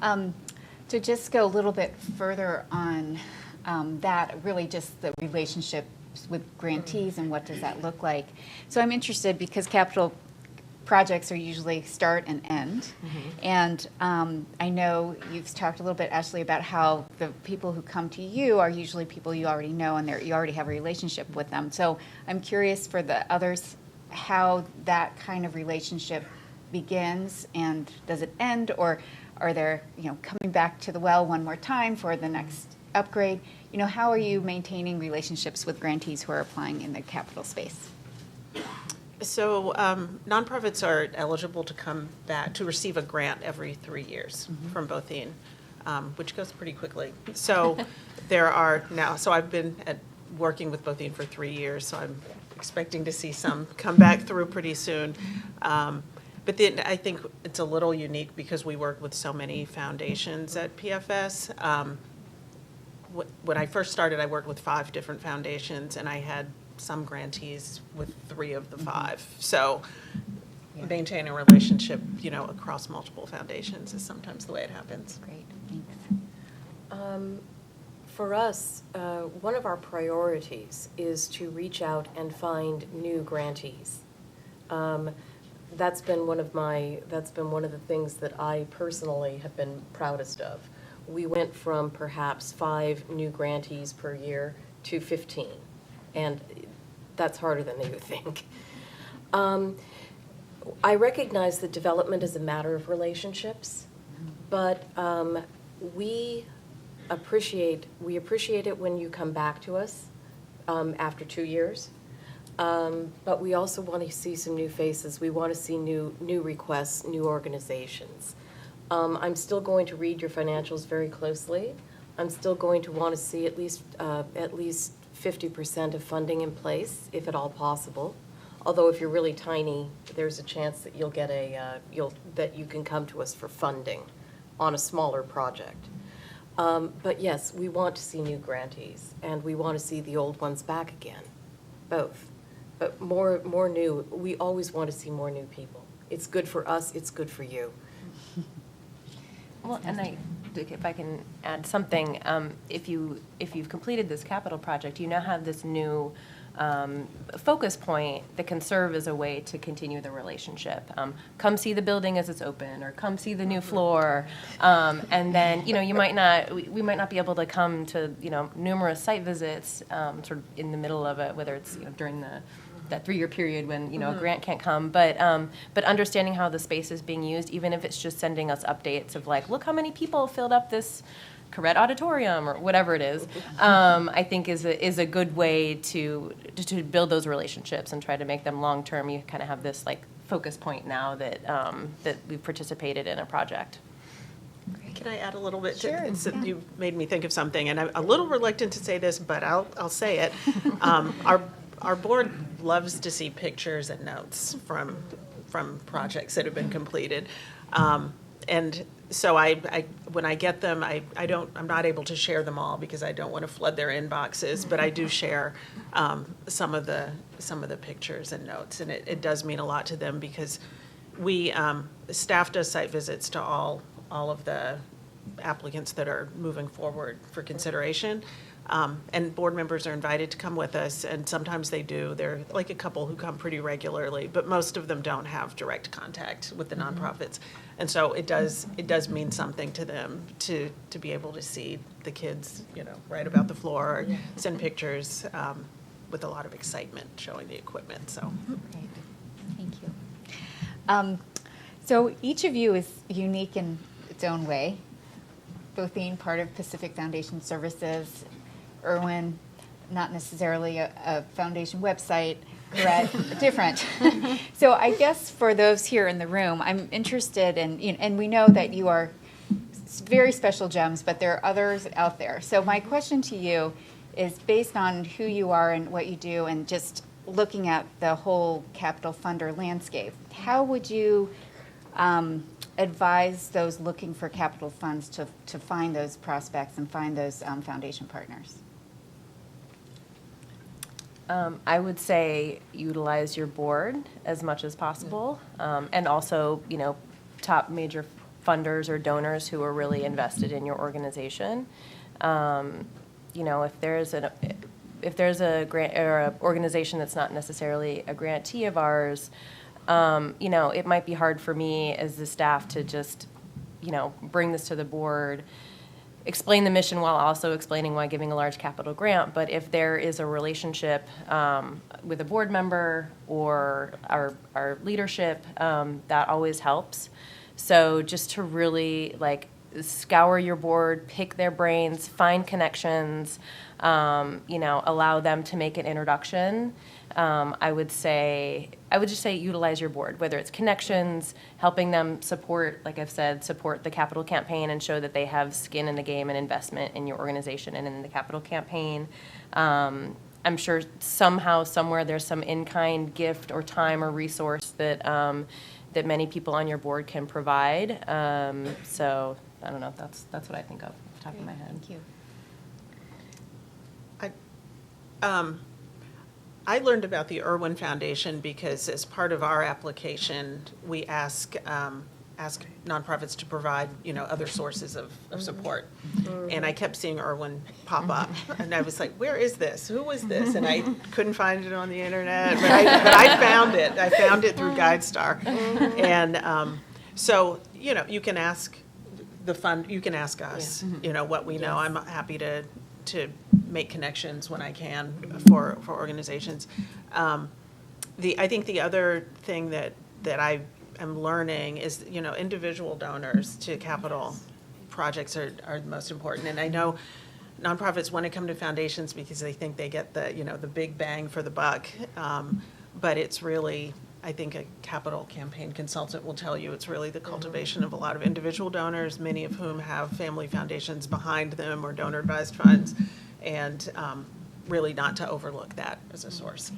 To just go a little bit further on that, really just the relationships with grantees and what does that look like. So I'm interested because capital projects are usually start and end. And I know you've talked a little bit, Ashley, about how the people who come to you are usually people you already know and you already have a relationship with them. So I'm curious for the others how that kind of relationship begins and does it end, or are there, coming back to the well one more time for the next upgrade? How are you maintaining relationships with grantees who are applying in the capital space? So nonprofits are eligible to come back to receive a grant every 3 years from Bothine, which goes pretty quickly. So there are now, so I've been working with Bothine for 3 years, so I'm expecting to see some come back through pretty soon. But then I think it's a little unique because we work with so many foundations at PFS. When I first started, I worked with 5 different foundations, and I had some grantees with 3 of the 5. So maintaining a relationship, across multiple foundations is sometimes the way it happens. Great, thanks. For us, one of our priorities is to reach out and find new grantees. That's been one of the things that I personally have been proudest of. We went from perhaps 5 new grantees per year to 15, and that's harder than you think. I recognize that development is a matter of relationships, but we appreciate it when you come back to us after 2 years. But we also want to see some new faces. We want to see new requests, new organizations. I'm still going to read your financials very closely. I'm still going to want to see at least 50% of funding in place, if at all possible. Although if you're really tiny, there's a chance that you'll get that you can come to us for funding on a smaller project. But yes, we want to see new grantees, and we want to see the old ones back again, both. But more new. We always want to see more new people. It's good for us. It's good for you. Well, and if I can add something, if you've completed this capital project, you now have this new focus point that can serve as a way to continue the relationship. Come see the building as it's open, or come see the new floor, and then we might not be able to come to numerous site visits sort of in the middle of it, whether it's during that 3-year period when a grant can't come, but understanding how the space is being used, even if it's just sending us updates of like, look how many people filled up this Correct Auditorium or whatever it is, I think is a good way to build those relationships and try to make them long term. You kind of have this like focus point now that we've participated in a project. Can I add a little bit? Sure. You made me think of something, and I'm a little reluctant to say this, but I'll say it. Our board loves to see pictures and notes from projects that have been completed. And so when I get them, I'm not able to share them all because I don't want to flood their inboxes, but I do share some of the pictures and notes, and it does mean a lot to them because we staff does site visits to all of the applicants that are moving forward for consideration. And board members are invited to come with us, and sometimes they do. There are like a couple who come pretty regularly, but most of them don't have direct contact with the nonprofits. And so it does mean something to them to be able to see the kids, right about the floor, or send pictures with a lot of excitement showing the equipment. So, Great. Thank you. So each of you is unique in its own way. Bothine, part of Pacific Foundation Services. Irwin, not necessarily a foundation website. Correct. Different. So I guess for those here in the room, I'm interested in, and we know that you are very special gems, but there are others out there. So my question to you is based on who you are and what you do and just looking at the whole capital funder landscape, how would you advise those looking for capital funds to find those prospects and find those foundation partners? I would say utilize your board as much as possible, and also, top major funders or donors who are really invested in your organization. If there's a grant or an organization that's not necessarily a grantee of ours, it might be hard for me as the staff to just, bring this to the board, explain the mission while also explaining why giving a large capital grant. But if there is a relationship with a board member or our leadership, that always helps. So just to really scour your board, pick their brains, find connections, allow them to make an introduction. I would just say utilize your board, whether it's connections, helping them support, like I've said, support the capital campaign and show that they have skin in the game and investment in your organization and in the capital campaign. I'm sure somehow, somewhere, there's some in-kind gift or time or resource that that many people on your board can provide. So I don't know. That's what I think of off the top of my head. Thank you. I learned about the Irwin Foundation because as part of our application, we ask nonprofits to provide, other sources of support. And I kept seeing Irwin pop up. And I was like, where is this? Who is this? And I couldn't find it on the internet, but I found it. I found it through GuideStar. And so, you can ask you can ask us, what we know. I'm happy to make connections when I can for organizations. I think the other thing that I am learning is, individual donors to capital projects are the most important. And I know nonprofits want to come to foundations because they think they get the big bang for the buck. But it's really, I think a capital campaign consultant will tell you, it's really the cultivation of a lot of individual donors, many of whom have family foundations behind them or donor advised funds, and really not to overlook that as a source.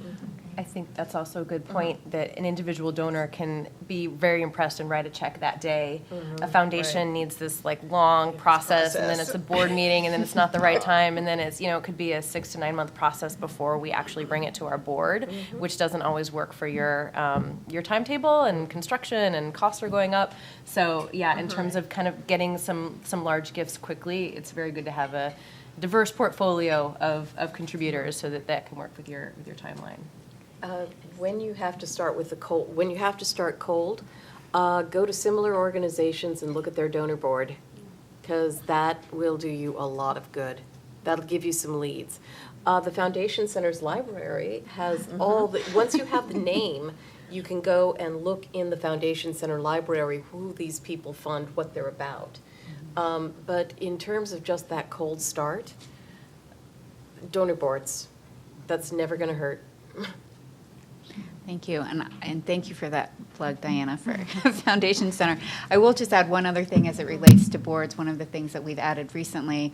I think that's also a good point, that an individual donor can be very impressed and write a check that day. A foundation needs this long process, and then it's a board meeting, and then it's not the right time, and then it's, it could be a 6 to 9 month process before we actually bring it to our board, which doesn't always work for your timetable, and construction and costs are going up. So yeah, in terms of kind of getting some large gifts quickly, it's very good to have a diverse portfolio of contributors so that can work with your timeline. When you have to start cold, go to similar organizations and look at their donor board, because that will do you a lot of good. That'll give you some leads. The Foundation Center's library has once you have the name, you can go and look in the Foundation Center library who these people fund, what they're about. But in terms of just that cold start, donor boards, that's never going to hurt. Thank you, and thank you for that plug, Diana, for Foundation Center. I will just add one other thing as it relates to boards. One of the things that we've added recently,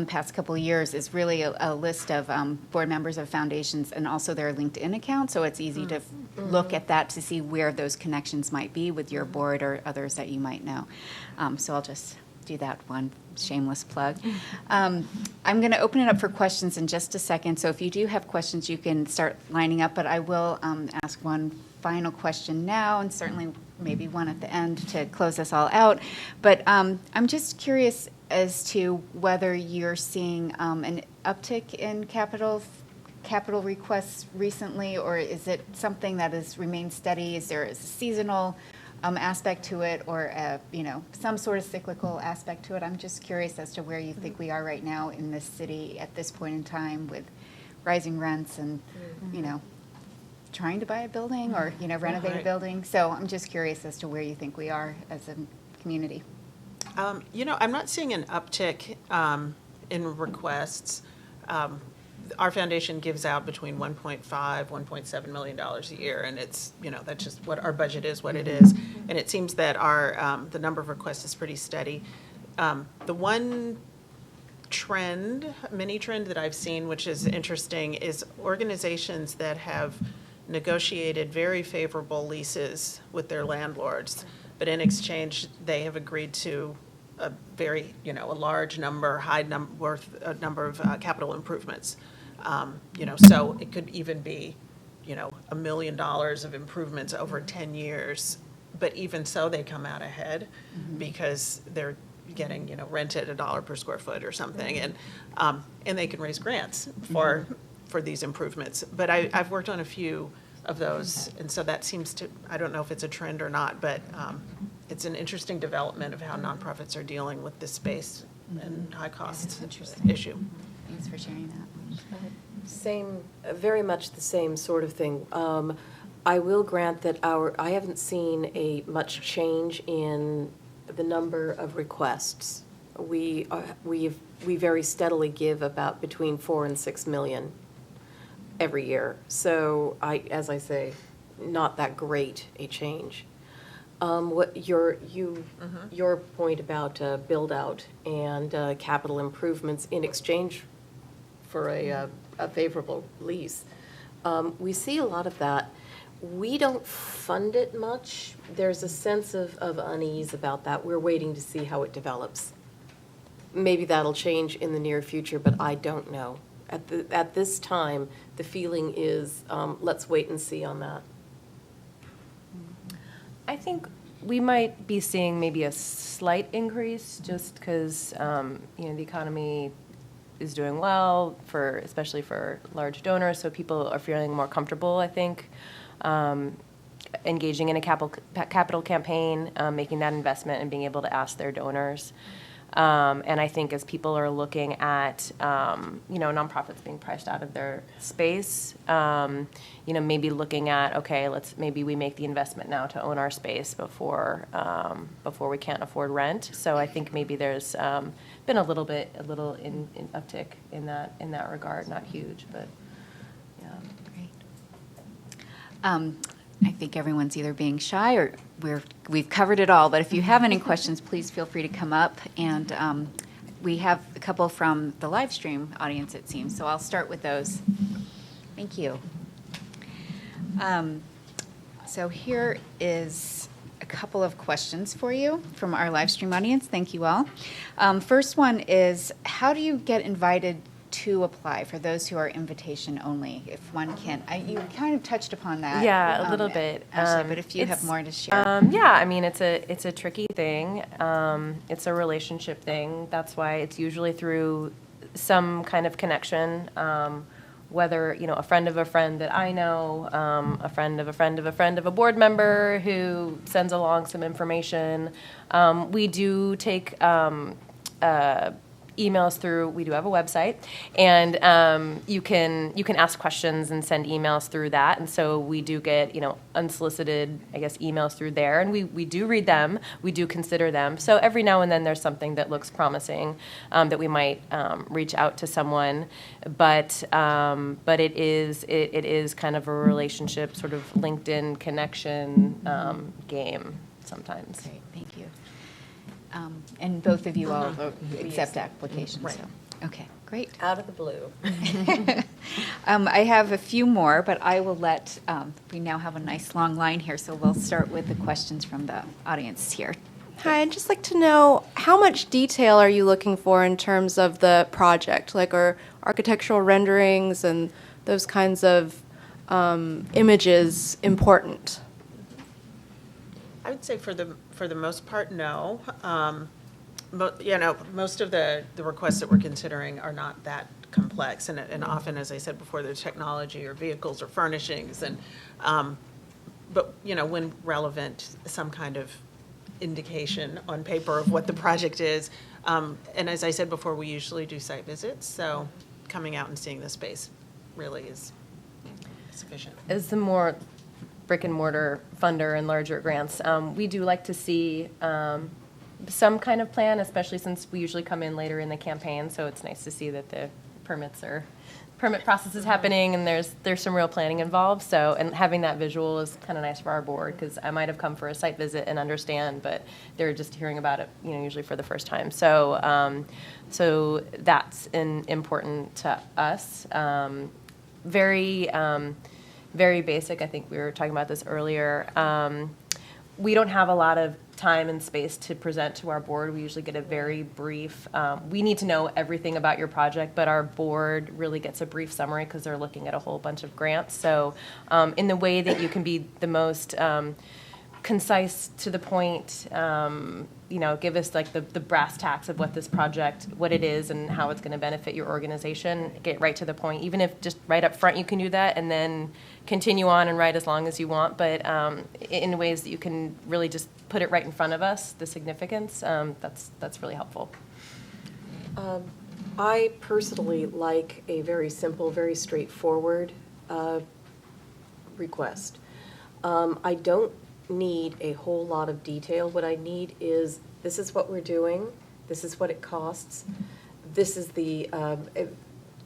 past couple of years, is really a list of board members of foundations and also their LinkedIn account, so it's easy to look at that to see where those connections might be with your board or others that you might know. So I'll just do that one shameless plug. I'm going to open it up for questions in just a second. So if you do have questions, you can start lining up. But I will ask one final question now, and certainly maybe one at the end to close us all out. But I'm just curious as to whether you're seeing an uptick in capital requests recently, or is it something that has remained steady? Is there a seasonal aspect to it, or some sort of cyclical aspect to it? I'm just curious as to where you think we are right now in this city at this point in time with rising rents and trying to buy a building or renovate a building. So I'm just curious as to where you think we are as a community. I'm not seeing an uptick in requests. our foundation gives out between $1.5, $1.7 million a year, and it's, that's just what our budget is, what it is. And it seems that the number of requests is pretty steady. The one mini trend that I've seen, which is interesting, is organizations that have negotiated very favorable leases with their landlords, but in exchange, they have agreed to a very, a large number, worth a number of capital improvements. So it could even be, $1 million of improvements over 10 years. But even so, they come out ahead because they're getting, rent at $1 per square foot or something, and they can raise grants for these improvements. But I've worked on a few of those, and so that seems to, I don't know if it's a trend or not, but it's an interesting development of how nonprofits are dealing with this space and high cost issue. Thanks for sharing that. Same, very much the same sort of thing. I will grant that I haven't seen much change in the number of requests. We very steadily give about between 4 and 6 million every year. So as I say, not that great a change. What your point about build out and capital improvements in exchange for a favorable lease, we see a lot of that. We don't fund it much. There's a sense of unease about that. We're waiting to see how it develops. Maybe that'll change in the near future, but I don't know. At this time, the feeling is let's wait and see on that. I think we might be seeing maybe a slight increase just because, the economy is doing well, especially for large donors, so people are feeling more comfortable, I think, engaging in a capital campaign, making that investment and being able to ask their donors. And I think as people are looking at, nonprofits being priced out of their space, maybe looking at, okay, maybe we make the investment now to own our space before we can't afford rent. So I think maybe there's been a little in uptick in that regard, not huge, but yeah. Great. I think everyone's either being shy or we've covered it all, but if you have any questions, please feel free to come up. And we have a couple from the live stream audience, it seems, so I'll start with those. Thank you. So here is a couple of questions for you from our live stream audience. Thank you all. First one is, how do you get invited to apply for those who are invitation only? If one can, you kind of touched upon that. Yeah, a little bit. Ashley, but if you have more to share. Yeah, I mean, it's a tricky thing. It's a relationship thing. That's why it's usually through some kind of connection, whether, a friend of a friend that I know, a friend of a friend of a friend of a board member who sends along some information. We do take emails through, we do have a website, and you can ask questions and send emails through that, and so we do get, unsolicited, I guess, emails through there, and we do read them, we do consider them, so every now and then there's something that looks promising that we might reach out to someone, but it is kind of a relationship, sort of LinkedIn connection game sometimes. Great, thank you. And both of you all accept applications. Right. So. Okay, great. Out of the blue. I have a few more, but I will let, we now have a nice long line here, so we'll start with the questions from the audience here. Hi, I'd just like to know, how much detail are you looking for in terms of the project? Like, are architectural renderings and those kinds of images important? I would say for the most part, no. Most of the requests that we're considering are not that complex, and often, as I said before, there's technology or vehicles or furnishings, and but when relevant, some kind of indication on paper of what the project is. And as I said before, we usually do site visits, so coming out and seeing the space really is sufficient. As the more brick and mortar funder and larger grants, we do like to see some kind of plan, especially since we usually come in later in the campaign, so it's nice to see that the permits are permit process is happening, and there's some real planning involved. So, and having that visual is kind of nice for our board, because I might have come for a site visit and understand, but they're just hearing about it, usually for the first time. So, so that's important to us. Very, very basic. I think we were talking about this earlier. We don't have a lot of time and space to present to our board. We usually get a very brief, we need to know everything about your project, but our board really gets a brief summary because they're looking at a whole bunch of grants. So in the way that you can be the most concise, to the point, give us like the brass tacks of what this project, what it is and how it's going to benefit your organization, get right to the point. Even if just right up front you can do that, and then continue on and write as long as you want, but in ways that you can really just put it right in front of us, the significance, that's really helpful. I personally like a very simple, very straightforward request. I don't need a whole lot of detail. What I need is, this is what we're doing, this is what it costs, this is the,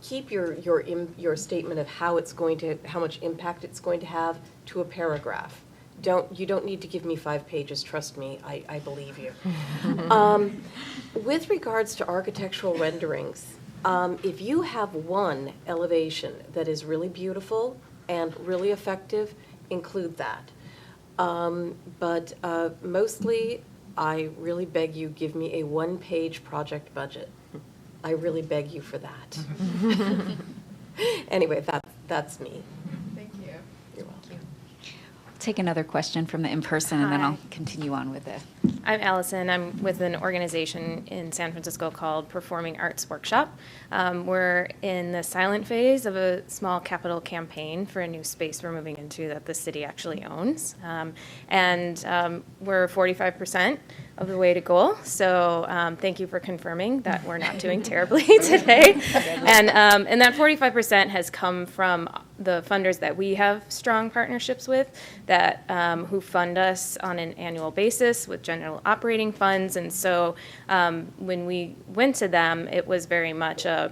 keep your statement of how much impact it's going to have to a paragraph. You don't need to give me 5 pages, trust me, I believe you. With regards to architectural renderings, if you have one elevation that is really beautiful and really effective, include that. But mostly, I really beg you, give me a 1-page project budget. I really beg you for that. Anyway, that's me. Thank you. You're welcome. Take another question from the in-person, and then I'll continue on with it. I'm Allison. I'm with an organization in San Francisco called Performing Arts Workshop. We're in the silent phase of a small capital campaign for a new space we're moving into that the city actually owns. And we're 45% of the way to goal. So thank you for confirming that we're not doing terribly today. And that 45% has come from the funders that we have strong partnerships with, that who fund us on an annual basis with general operating funds. And so when we went to them, it was very much a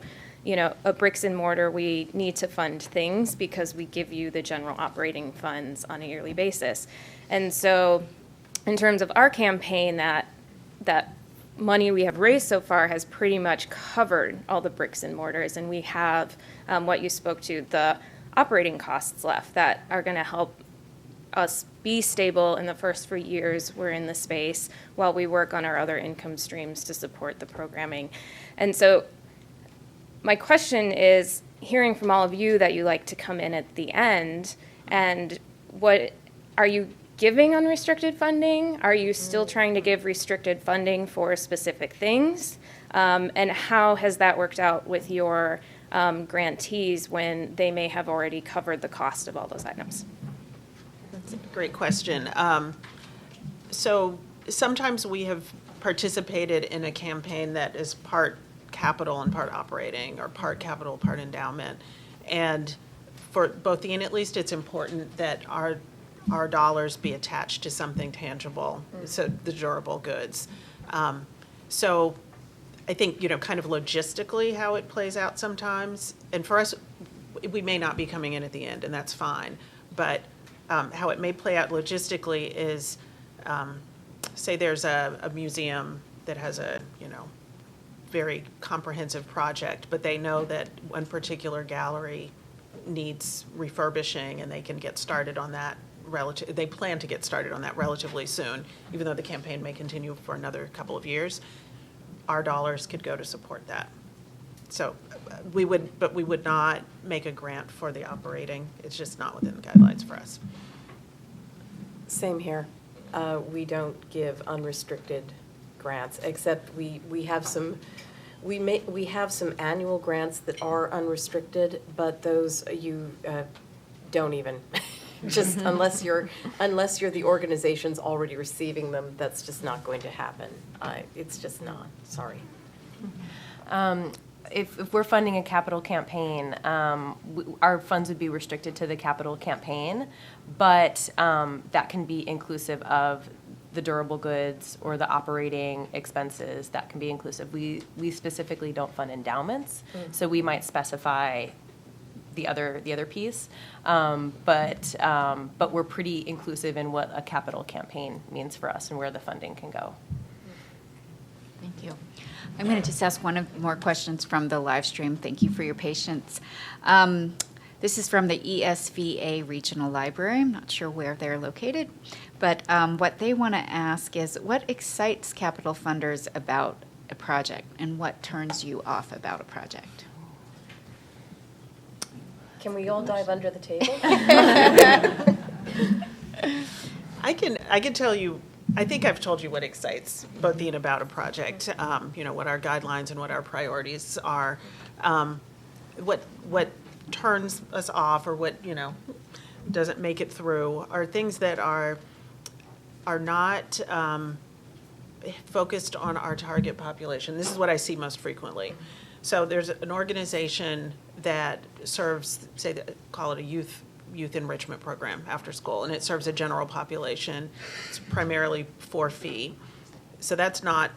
bricks and mortar, we need to fund things because we give you the general operating funds on a yearly basis. And so in terms of our campaign, that money we have raised so far has pretty much covered all the bricks and mortars, and we have what you spoke to, the operating costs left that are going to help us be stable in the first 3 years we're in the space while we work on our other income streams to support the programming. And so my question is, hearing from all of you that you like to come in at the end, and what are you giving unrestricted funding? Are you still trying to give restricted funding for specific things? And how has that worked out with your grantees when they may have already covered the cost of all those items? That's a great question. So sometimes we have participated in a campaign that is part capital and part operating, or part capital, part endowment. And for both the and at least, it's important that our dollars be attached to something tangible, so the durable goods. So I think, kind of logistically how it plays out sometimes, and for us, we may not be coming in at the end, and that's fine, but how it may play out logistically is, say there's a museum that has a, very comprehensive project, but they know that one particular gallery needs refurbishing, and they can get started on that they plan to get started on that relatively soon, even though the campaign may continue for another couple of years. Our dollars could go to support that. So we would not make a grant for the operating. It's just not within the guidelines for us. Same here. We don't give unrestricted grants, except we have some annual grants that are unrestricted, but those you don't even. Just unless you're the organization's already receiving them, that's just not going to happen. It's just not. Sorry. If we're funding a capital campaign, our funds would be restricted to the capital campaign, but that can be inclusive of the durable goods or the operating expenses. That can be inclusive. We specifically don't fund endowments, so we might specify the other piece. But we're pretty inclusive in what a capital campaign means for us and where the funding can go. Thank you. I'm going to just ask more questions from the live stream. Thank you for your patience. This is from the ESVA Regional Library. I'm not sure where they're located, but what they want to ask is, what excites capital funders about a project, and what turns you off about a project? Can we all dive under the table? I can tell you, I think I've told you what excites both and about a project, what our guidelines and what our priorities are. What turns us off, or what, doesn't make it through, are things that are not focused on our target population. This is what I see most frequently. So there's an organization that serves, call it a youth enrichment program after school, and it serves a general population. It's primarily for fee. So that's not,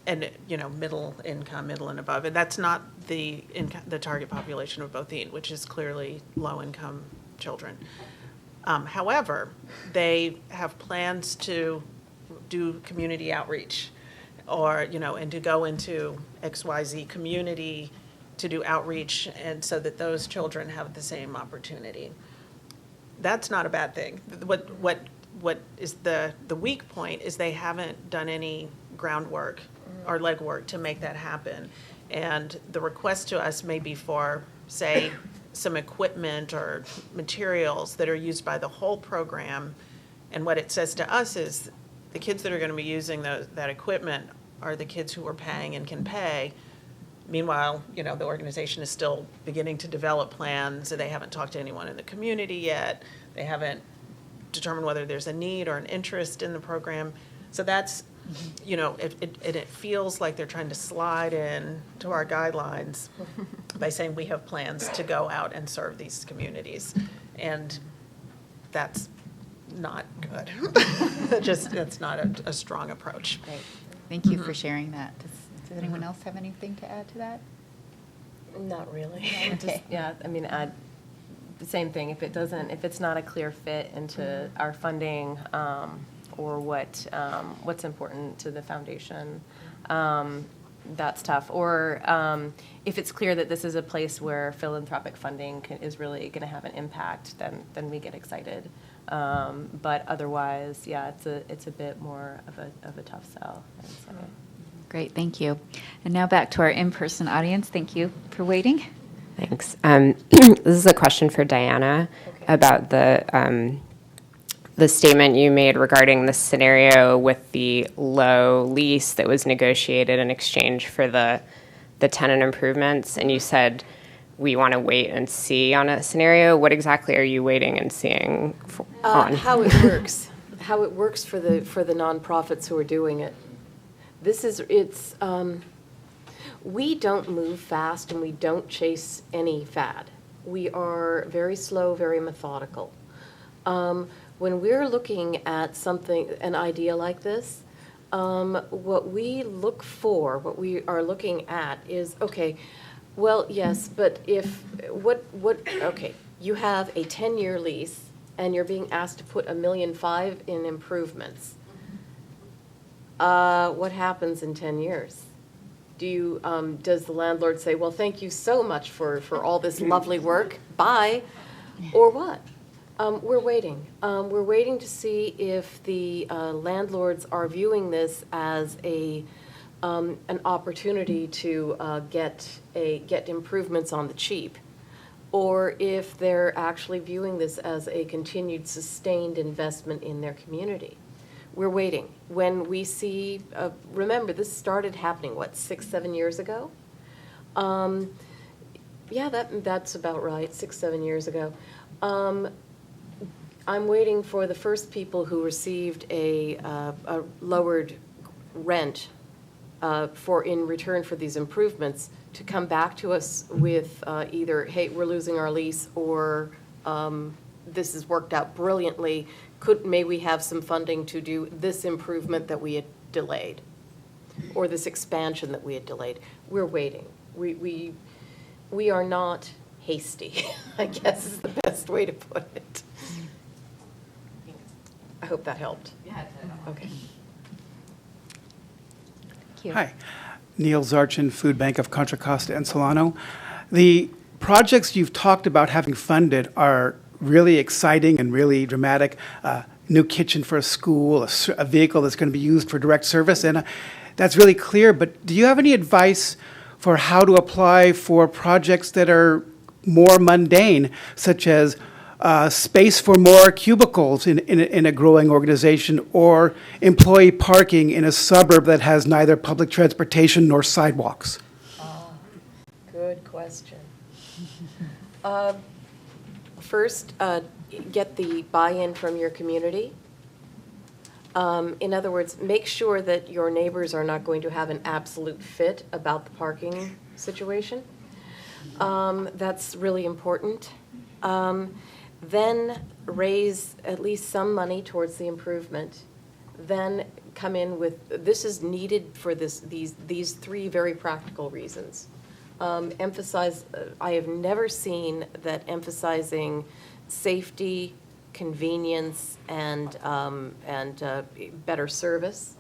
middle income, middle and above, and that's not the target population of Botheen, which is clearly low-income children. However, they have plans to do community outreach, or, and to go into XYZ community to do outreach, and so that those children have the same opportunity. That's not a bad thing. What is the weak point is they haven't done any groundwork or legwork to make that happen. And the request to us may be for, say, some equipment or materials that are used by the whole program. And what it says to us is the kids that are going to be using that equipment are the kids who are paying and can pay. Meanwhile, the organization is still beginning to develop plans. They haven't talked to anyone in the community yet. They haven't determined whether there's a need or an interest in the program. So that's, it feels like they're trying to slide in to our guidelines by saying we have plans to go out and serve these communities. And that's not good. That's not a strong approach. Great. Thank you for sharing that. Does anyone else have anything to add to that? Not really. Okay. Add the same thing. If it's not a clear fit into our funding, or what's important to the foundation, that's tough. Or if it's clear that this is a place where philanthropic funding is really going to have an impact, then we get excited. But otherwise, it's a bit more of a tough sell, I would say. Great, thank you. And now back to our in-person audience. Thank you for waiting. Thanks. This is a question for Diana about the statement you made regarding the scenario with the low lease that was negotiated in exchange for the tenant improvements. And you said, we want to wait and see on a scenario. What exactly are you waiting and seeing on? How it works. How it works for the nonprofits who are doing it. We don't move fast and we don't chase any fad. We are very slow, very methodical. When we're looking at an idea like this, what we are looking at is, okay, well, yes, but you have a 10-year lease and you're being asked to put $1.5 million in improvements. What happens in 10 years? Does the landlord say, well, thank you so much for all this lovely work, bye, or what? We're waiting. We're waiting to see if the landlords are viewing this as an opportunity to get improvements on the cheap, or if they're actually viewing this as a continued sustained investment in their community. We're waiting. When we see, remember, this started happening, 6-7 years ago? That's about right, 6-7 years ago. I'm waiting for the first people who received a lowered rent in return for these improvements to come back to us with either, hey, we're losing our lease, or this has worked out brilliantly. May we have some funding to do this improvement that we had delayed, or this expansion that we had delayed? We're waiting. We are not hasty, I guess is the best way to put it. I hope that helped. Yeah, okay. Thank you. Hi, Neil Zarchin, Food Bank of Contra Costa and Solano. The projects you've talked about having funded are really exciting and really dramatic. New kitchen for a school, a vehicle that's going to be used for direct service, and that's really clear. But do you have any advice for how to apply for projects that are more mundane, such as space for more cubicles in a growing organization, or employee parking in a suburb that has neither public transportation nor sidewalks? Good question. First, get the buy-in from your community. In other words, make sure that your neighbors are not going to have an absolute fit about the parking situation. That's really important. Then raise at least some money towards the improvement. Then come in with, this is needed for these three very practical reasons. Emphasize, I have never seen that emphasizing safety, convenience, and better service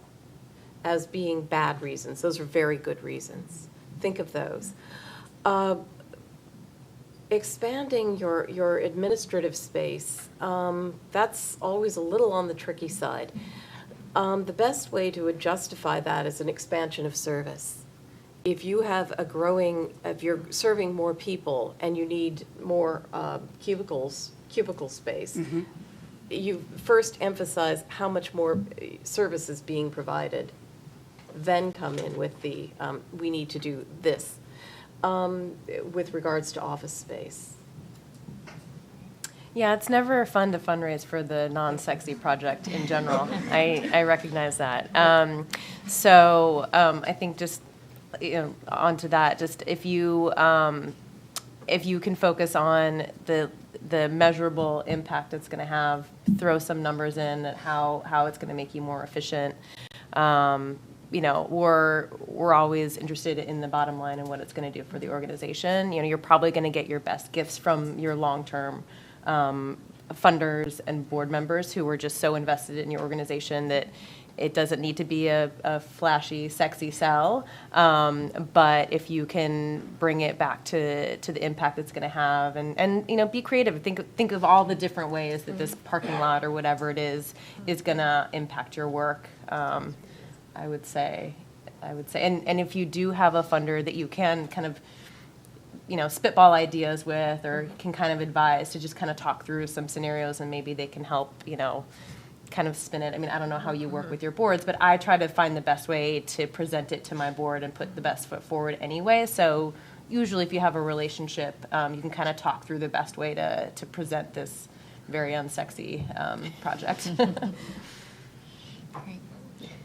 as being bad reasons. Those are very good reasons. Think of those. Expanding your administrative space, that's always a little on the tricky side. The best way to justify that is an expansion of service. If you have if you're serving more people and you need more cubicle space, you first emphasize how much more service is being provided, then come in with the, we need to do this. With regards to office space. Yeah, it's never fun to fundraise for the non-sexy project in general. I recognize that. I think just onto that, just if you can focus on the measurable impact it's going to have, throw some numbers in at how it's going to make you more efficient. We're always interested in the bottom line and what it's going to do for the organization. You're probably going to get your best gifts from your long-term funders and board members who are just so invested in your organization that it doesn't need to be a flashy, sexy sell. But if you can bring it back to the impact it's going to have, and be creative. Think of all the different ways that this parking lot or whatever it is going to impact your work. I would say, and if you do have a funder that you can kind of, spitball ideas with, or can kind of advise to just kind of talk through some scenarios, and maybe they can help, kind of spin it. I mean, I don't know how you work with your boards, but I try to find the best way to present it to my board and put the best foot forward anyway. So usually if you have a relationship, you can kind of talk through the best way to present this very unsexy project.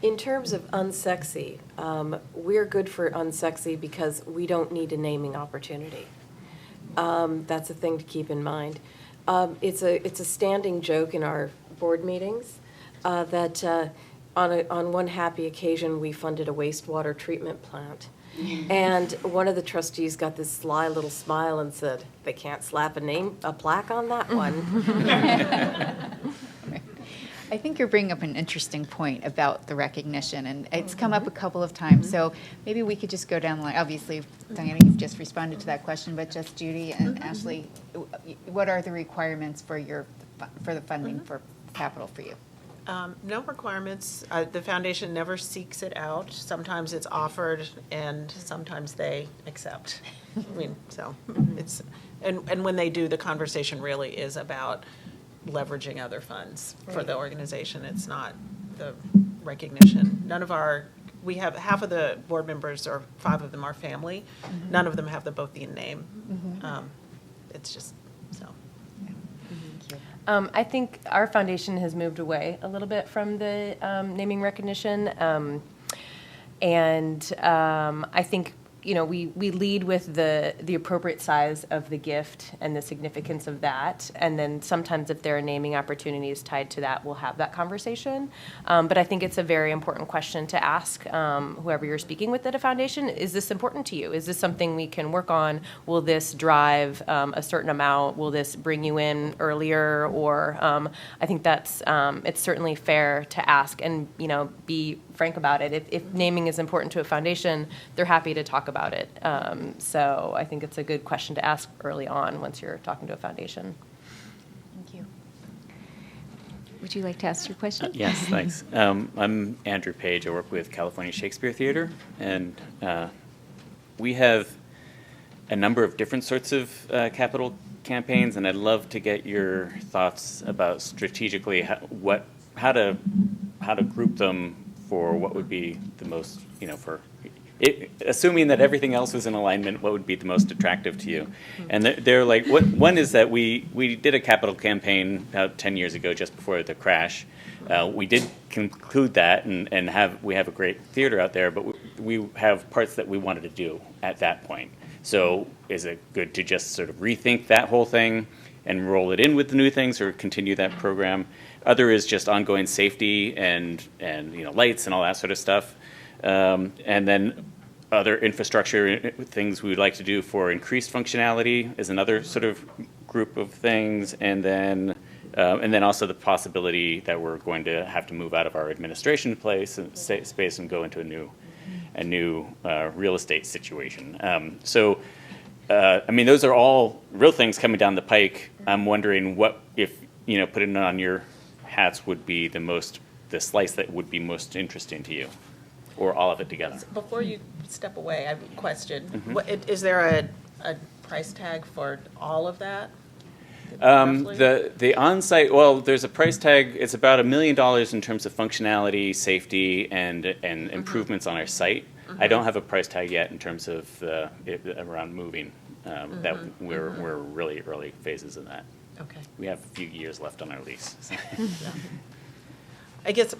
In terms of unsexy, we're good for unsexy because we don't need a naming opportunity. That's a thing to keep in mind. It's a standing joke in our board meetings that on one happy occasion we funded a wastewater treatment plant. And one of the trustees got this sly little smile and said, "They can't slap a plaque on that one." I think you're bringing up an interesting point about the recognition, and it's come up a couple of times. So maybe we could just go down the line. Obviously, Diana, you've just responded to that question, but just Judy and Ashley, what are the requirements for the funding for capital for you? No requirements. The foundation never seeks it out. Sometimes it's offered, and sometimes they accept. It's and when they do, the conversation really is about leveraging other funds for the organization. It's not the recognition. We have half of the board members, or 5 of them, are family. None of them have the Bothian name. It's just so. I think our foundation has moved away a little bit from the naming recognition. I think we lead with the appropriate size of the gift and the significance of that. And then sometimes if there are naming opportunities tied to that, we'll have that conversation. But I think it's a very important question to ask whoever you're speaking with at a foundation. Is this important to you? Is this something we can work on? Will this drive a certain amount? Will this bring you in earlier? Or I think that's, it's certainly fair to ask and, be frank about it. If naming is important to a foundation, they're happy to talk about it. So I think it's a good question to ask early on once you're talking to a foundation. Thank you. Would you like to ask your question? Yes, thanks. I'm Andrew Page. I work with California Shakespeare Theater, and we have a number of different sorts of capital campaigns, and I'd love to get your thoughts about strategically how to group them for what would be the most, assuming that everything else was in alignment, what would be the most attractive to you? And they're like, one is that we did a capital campaign about 10 years ago, just before the crash. We did conclude that and we have a great theater out there, but we have parts that we wanted to do at that point. So is it good to just sort of rethink that whole thing and roll it in with the new things, or continue that program? Other is just ongoing safety and lights and all that sort of stuff. And then other infrastructure things we would like to do for increased functionality is another sort of group of things. And then also the possibility that we're going to have to move out of our administration space and go into a new real estate situation. Those are all real things coming down the pike. I'm wondering what, if putting it on your hats would be the slice that would be most interesting to you, or all of it together. Before you step away, I have a question. Mm-hmm. Is there a price tag for all of that? The on-site, well, there's a price tag. It's about $1 million in terms of functionality, safety, and improvements on our site. I don't have a price tag yet in terms of around moving. That we're really early phases of that. Okay. We have a few years left on our lease. I guess,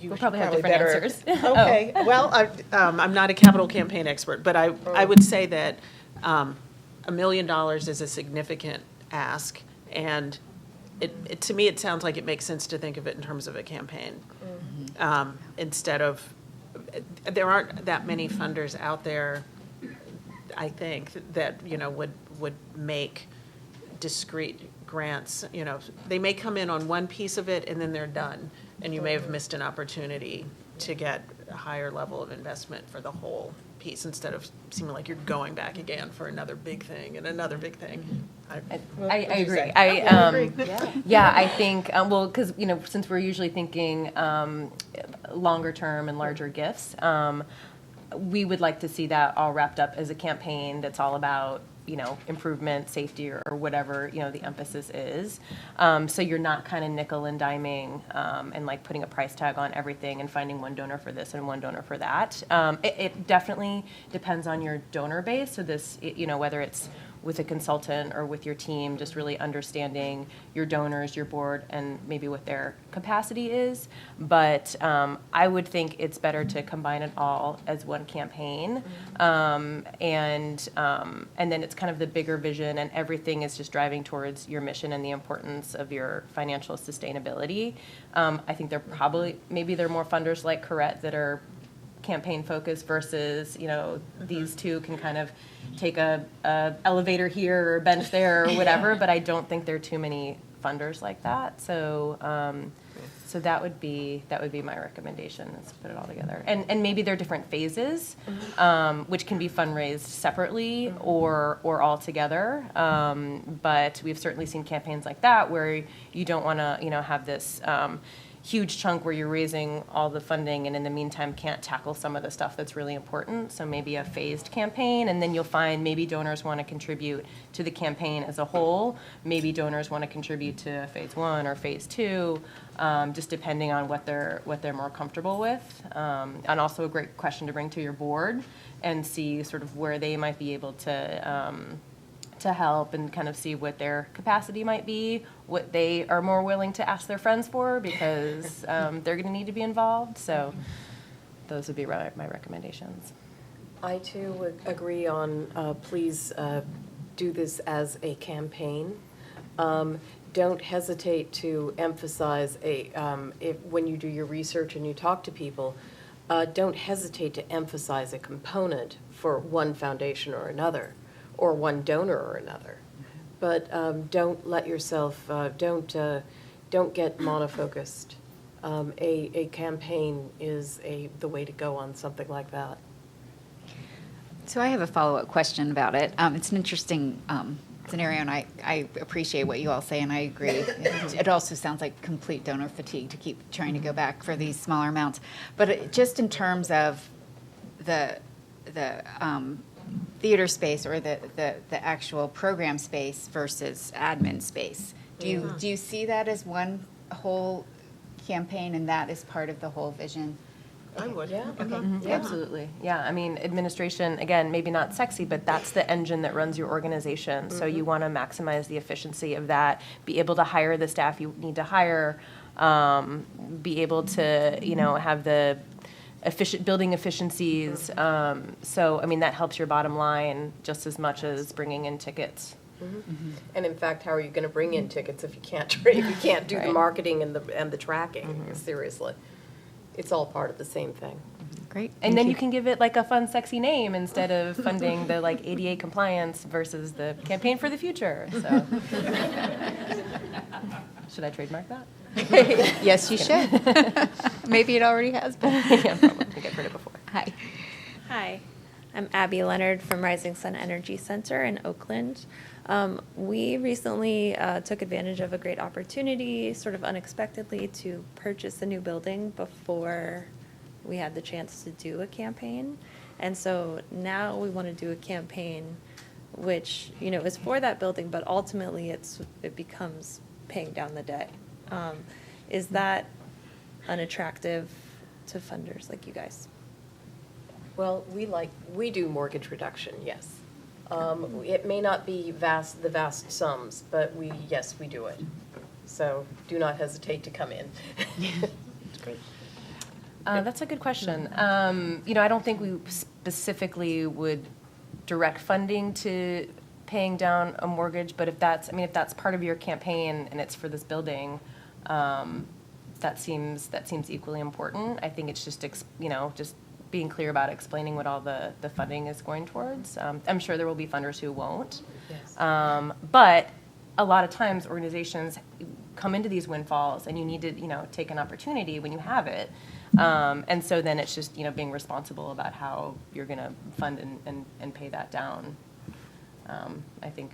We'll probably have different answers. Okay. Well, I'm not a capital campaign expert, but I would say that $1 million is a significant ask, and to me, it sounds like it makes sense to think of it in terms of a campaign. Instead of, there aren't that many funders out there, I think, that, would make discrete grants. They may come in on one piece of it and then they're done, and you may have missed an opportunity to get a higher level of investment for the whole piece, instead of seeming like you're going back again for another big thing and another big thing. I agree. I think, because, since we're usually thinking longer term and larger gifts, we would like to see that all wrapped up as a campaign that's all about, improvement, safety, or whatever, the emphasis is. So you're not kind of nickel and diming and like putting a price tag on everything and finding one donor for this and one donor for that. It definitely depends on your donor base. So this, whether it's with a consultant or with your team, just really understanding your donors, your board, and maybe what their capacity is. But I would think it's better to combine it all as one campaign. And then it's kind of the bigger vision, and everything is just driving towards your mission and the importance of your financial sustainability. I think maybe there are more funders like Correct that are campaign focused versus, these two can kind of take a elevator here or a bench there or whatever, but I don't think there are too many funders like that. So that would be my recommendation, is to put it all together. And maybe there are different phases, which can be fundraised separately or all together. But we've certainly seen campaigns like that where you don't want to, have this huge chunk where you're raising all the funding and in the meantime can't tackle some of the stuff that's really important. So maybe a phased campaign, and then you'll find maybe donors want to contribute to the campaign as a whole. Maybe donors want to contribute to phase 1 or phase 2, just depending on what they're more comfortable with. And also a great question to bring to your board and see sort of where they might be able to help, and kind of see what their capacity might be, what they are more willing to ask their friends for, because they're going to need to be involved. So those would be my recommendations. I too would agree on, please do this as a campaign. Don't hesitate to emphasize when you do your research and you talk to people, don't hesitate to emphasize a component for one foundation or another, or one donor or another. But don't let yourself, don't get monofocused. A campaign is the way to go on something like that. So I have a follow-up question about it. It's an interesting scenario, and I appreciate what you all say, and I agree. It also sounds like complete donor fatigue to keep trying to go back for these smaller amounts. But just in terms of the theater space or the actual program space versus admin space, do you see that as one whole campaign, and that is part of the whole vision? I would. Yeah. Yeah, absolutely. Yeah, I mean, administration, again, maybe not sexy, but that's the engine that runs your organization. So you want to maximize the efficiency of that, be able to hire the staff you need to hire, be able to, have the building efficiencies. So, I mean, that helps your bottom line just as much as bringing in tickets. And in fact, how are you going to bring in tickets if you can't do the marketing and the tracking? Seriously. It's all part of the same thing. Great. And then you can give it like a fun, sexy name instead of funding the like ADA compliance versus the campaign for the future. So, should I trademark that? Yes, you should. Maybe it already has been. Yeah, probably. I think I've heard it before. Hi. Hi, I'm Abby Leonard from Rising Sun Energy Center in Oakland. We recently took advantage of a great opportunity, sort of unexpectedly, to purchase a new building before we had the chance to do a campaign. And so now we want to do a campaign which, is for that building, but ultimately it becomes paying down the debt. Is that unattractive to funders like you guys? Well, we do mortgage reduction, yes. It may not be the vast sums, but we do it. So do not hesitate to come in. That's great. That's a good question. I don't think we specifically would direct funding to paying down a mortgage, but if that's part of your campaign and it's for this building, that seems equally important. I think it's just just being clear about explaining what all the funding is going towards. I'm sure there will be funders who won't. Yes. But a lot of times organizations come into these windfalls and you need to, take an opportunity when you have it. And so then it's just, being responsible about how you're going to fund and pay that down. I think,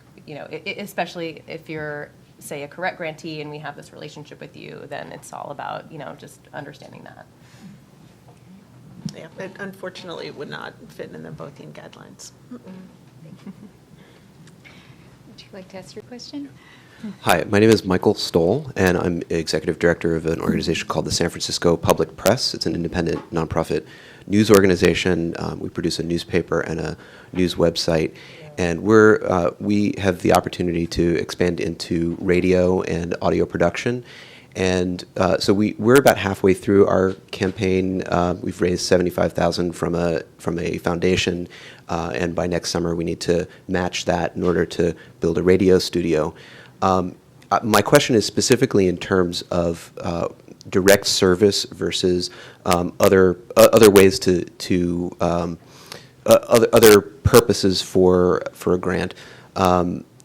especially if you're, say, a correct grantee and we have this relationship with you, then it's all about, just understanding that. Yeah, but unfortunately, it would not fit in the Boeing guidelines. Would you like to ask your question? Hi, my name is Michael Stoll, and I'm executive director of an organization called the San Francisco Public Press. It's an independent nonprofit news organization. We produce a newspaper and a news website, and we have the opportunity to expand into radio and audio production. And so we're about halfway through our campaign. We've raised $75,000 from a foundation, and by next summer we need to match that in order to build a radio studio. My question is specifically in terms of direct service versus other ways to other purposes for a grant.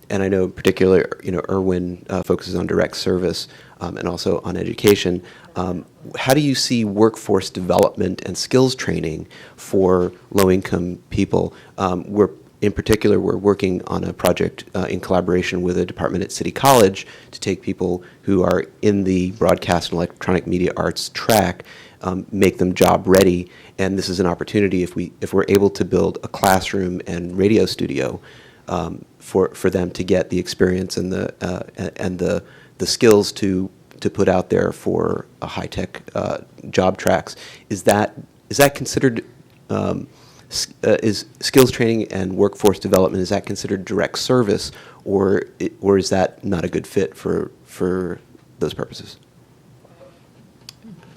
And I know in particular, Irwin focuses on direct service and also on education. How do you see workforce development and skills training for low-income people? In particular, we're working on a project in collaboration with a department at City College to take people who are in the broadcast and electronic media arts track, make them job ready. And this is an opportunity if we're able to build a classroom and radio studio for them to get the experience and the skills to put out there for a high-tech job tracks. Is that considered? Is skills training and workforce development, is that considered direct service, or is that not a good fit for those purposes?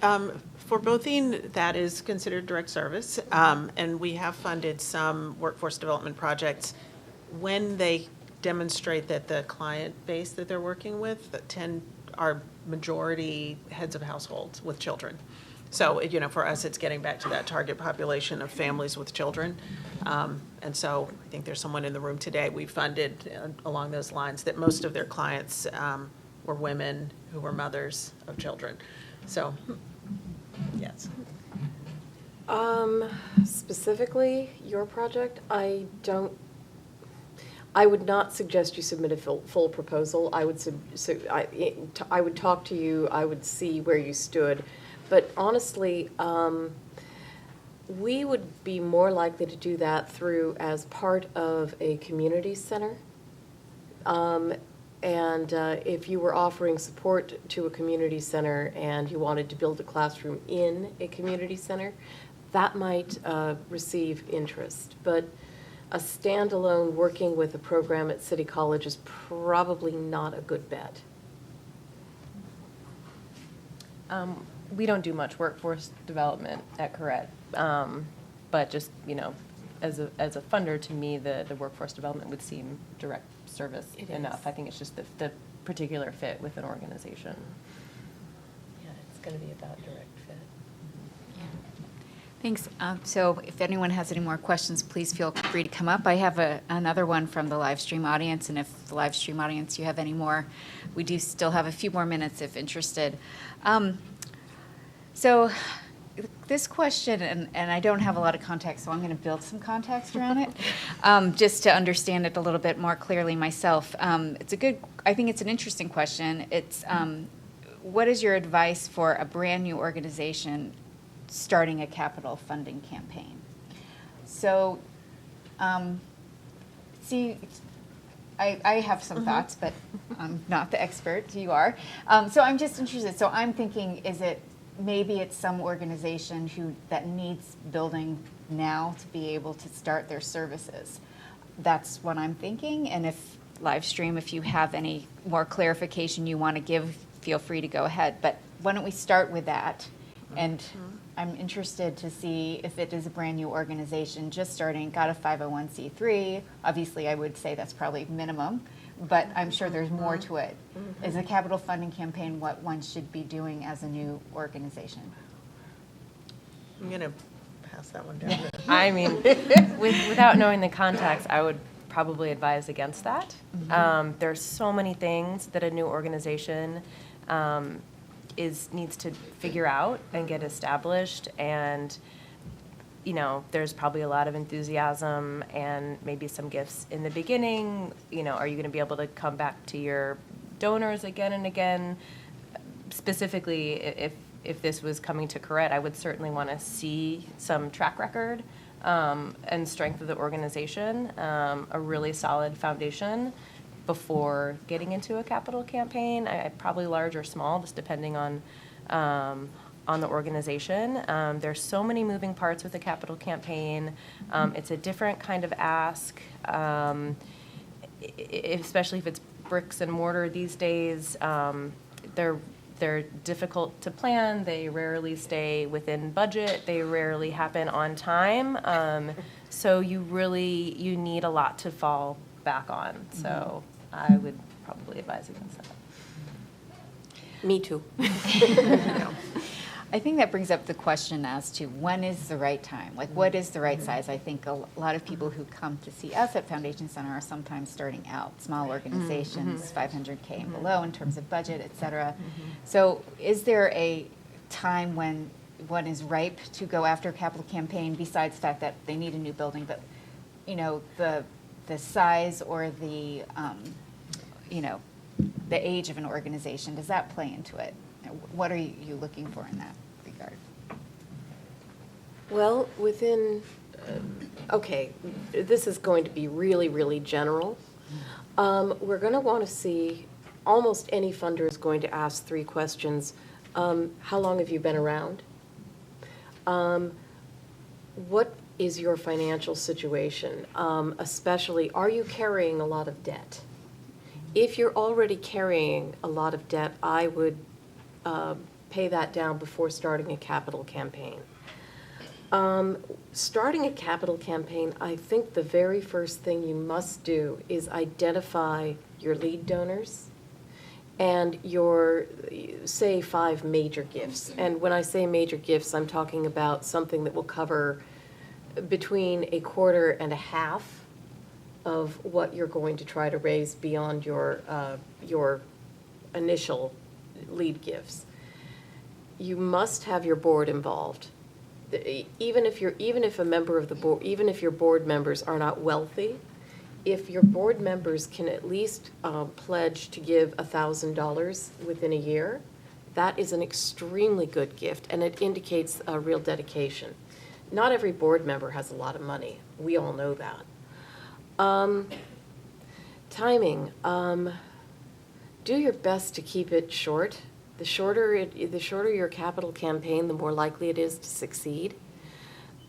For boating, that is considered direct service, and we have funded some workforce development projects when they demonstrate that the client base that they're working with are majority heads of households with children. So, for us, it's getting back to that target population of families with children. And so I think there's someone in the room today we funded along those lines, that most of their clients were women who were mothers of children. So, yes. Specifically, your project, I would not suggest you submit a full proposal. I would I would talk to you, I would see where you stood. But honestly, we would be more likely to do that as part of a community center. And if you were offering support to a community center and you wanted to build a classroom in a community center, that might receive interest. But a standalone working with a program at City College is probably not a good bet. We don't do much workforce development at Correct, but just, as a funder, to me, the workforce development would seem direct service enough. I think it's just the particular fit with an organization. Yeah, it's going to be about direct fit. Thanks. So if anyone has any more questions, please feel free to come up. I have another one from the live stream audience, and if the live stream audience, you have any more, we do still have a few more minutes if interested. So this question, and I don't have a lot of context, so I'm going to build some context around it, just to understand it a little bit more clearly myself. I think it's an interesting question. It's, what is your advice for a brand new organization starting a capital funding campaign? So, I have some thoughts, but I'm not the expert, you are. So I'm just interested. So I'm thinking, maybe it's some organization that needs building now to be able to start their services. That's what I'm thinking. And if live stream, if you have any more clarification you want to give, feel free to go ahead. But why don't we start with that? And I'm interested to see if it is a brand new organization just starting, got a 501c3. Obviously, I would say that's probably minimum, but I'm sure there's more to it. Is a capital funding campaign what one should be doing as a new organization? I'm going to pass that one down. I mean, without knowing the context, I would probably advise against that. There's so many things that a new organization needs to figure out and get established, and there's probably a lot of enthusiasm and maybe some gifts in the beginning. Are you going to be able to come back to your donors again and again? Specifically, if this was coming to Correct, I would certainly want to see some track record and strength of the organization, a really solid foundation before getting into a capital campaign. Probably large or small, just depending on the organization. There's so many moving parts with a capital campaign. It's a different kind of ask, especially if it's bricks and mortar these days. They're difficult to plan. They rarely stay within budget. They rarely happen on time. So you need a lot to fall back on. So I would probably advise against that. Me too. I think that brings up the question as to when is the right time? Like, what is the right size? I think a lot of people who come to see us at Foundation Center are sometimes starting out, small organizations, 500K and below in terms of budget, et cetera. So is there a time when one is ripe to go after a capital campaign, besides the fact that they need a new building, but, the size or the age of an organization, does that play into it? What are you looking for in that regard? Well, this is going to be really, really general. We're going to want to see, almost any funder is going to ask 3 questions. How long have you been around? What is your financial situation? Especially, are you carrying a lot of debt? If you're already carrying a lot of debt, I would pay that down before starting a capital campaign. Starting a capital campaign, I think the very first thing you must do is identify your lead donors and your, say, 5 major gifts. And when I say major gifts, I'm talking about something that will cover between a quarter and a half of what you're going to try to raise beyond your initial lead gifts. You must have your board involved. Even if a member of the board, even if your board members are not wealthy, if your board members can at least pledge to give $1,000 within a year, that is an extremely good gift, and it indicates a real dedication. Not every board member has a lot of money. We all know that. Timing. Do your best to keep it short. The shorter your capital campaign, the more likely it is to succeed.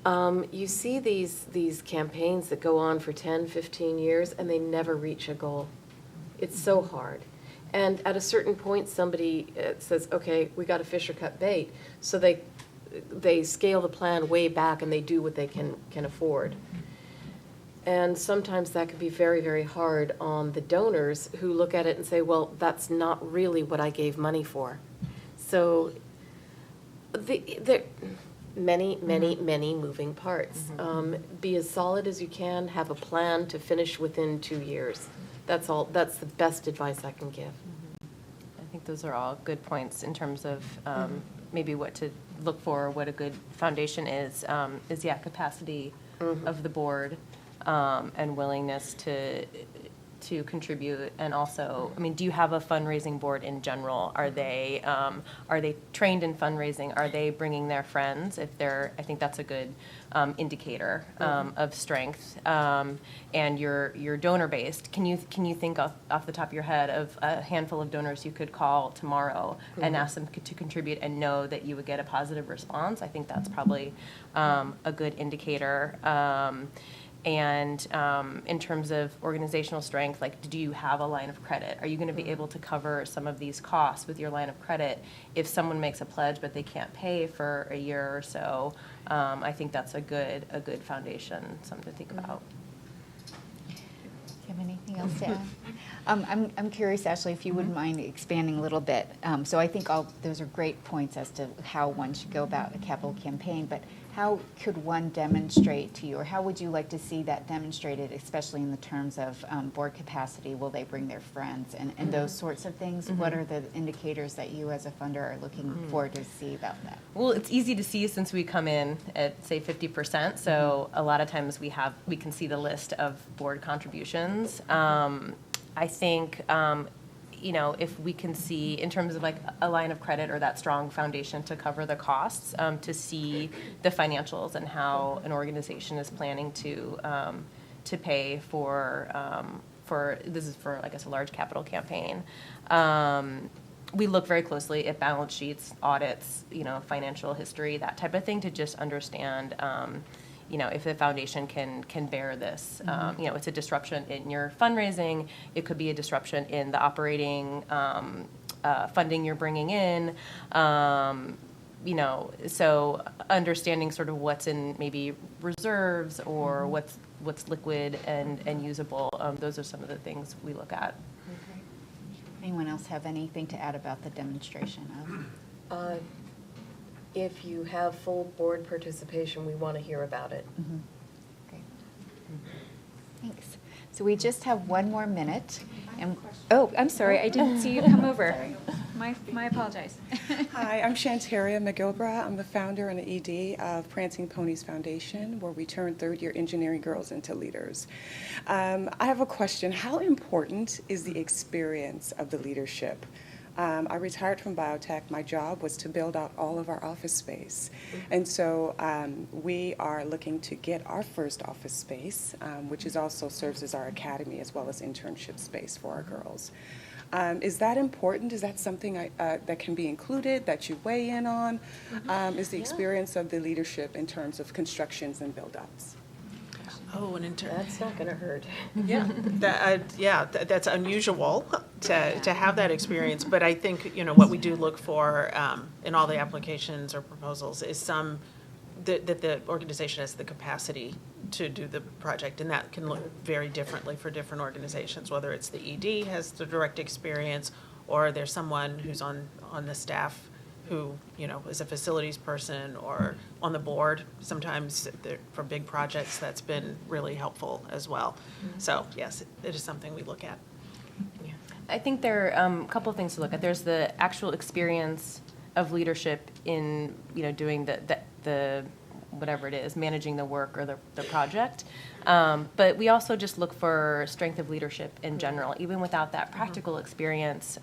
You see these campaigns that go on for 10, 15 years, and they never reach a goal. It's so hard. And at a certain point, somebody says, okay, we got a fish or cut bait. So they scale the plan way back, and they do what they can afford. And sometimes that can be very, very hard on the donors who look at it and say, well, that's not really what I gave money for. So there many moving parts. Be as solid as you can, have a plan to finish within 2 years. That's all. That's the best advice I can give. I think those are all good points in terms of maybe what to look for, what a good foundation is capacity of the board. And willingness to contribute, and also, I mean, do you have a fundraising board in general? Are they trained in fundraising? Are they bringing their friends? If they're, I think that's a good indicator of strength. And you're donor based. Can you think off the top of your head of a handful of donors you could call tomorrow and ask them to contribute and know that you would get a positive response? I think that's probably a good indicator. And in terms of organizational strength, like, do you have a line of credit? Are you going to be able to cover some of these costs with your line of credit? If someone makes a pledge but they can't pay for a year or so, I think that's a good foundation, something to think about. Do you have anything else to add? I'm curious, Ashley, if you wouldn't mind expanding a little bit. So I think those are great points as to how one should go about a capital campaign, but how could one demonstrate to you, or how would you like to see that demonstrated, especially in the terms of board capacity? Will they bring their friends and those sorts of things? What are the indicators that you as a funder are looking for to see about that? Well, it's easy to see since we come in at, say, 50%. So a lot of times we can see the list of board contributions. I think, if we can see in terms of like a line of credit or that strong foundation to cover the costs, to see the financials and how an organization is planning to pay for this is for, I guess, a large capital campaign. We look very closely at balance sheets, audits, financial history, that type of thing, to just understand if the foundation can bear this. It's a disruption in your fundraising. It could be a disruption in the operating funding you're bringing in. So understanding sort of what's in maybe reserves or what's liquid and usable. Those are some of the things we look at. Okay. Anyone else have anything to add about the demonstration of? If you have full board participation, we want to hear about it. Great. Thanks. So we just have one more minute. Oh, I'm sorry, I didn't see you come over. My apologize. Hi, I'm Shantaria McGilbreth. I'm the founder and the ED of Prancing Ponies Foundation, where we turn third-year engineering girls into leaders. I have a question. How important is the experience of the leadership? I retired from biotech. My job was to build out all of our office space. And so we are looking to get our first office space, which also serves as our academy as well as internship space for our girls. Is that important? Is that something that can be included, that you weigh in on? Is the experience of the leadership in terms of constructions and build-ups? Oh, an intern. That's not going to hurt. That's unusual to have that experience. But I think, what we do look for in all the applications or proposals is that the organization has the capacity to do the project, and that can look very differently for different organizations, whether it's the ED has the direct experience, or there's someone who's on the staff who, is a facilities person or on the board. Sometimes for big projects, that's been really helpful as well. So yes, it is something we look at. I think there are a couple of things to look at. There's the actual experience of leadership in, doing the whatever it is, managing the work or the project. But we also just look for strength of leadership in general, even without that practical experience.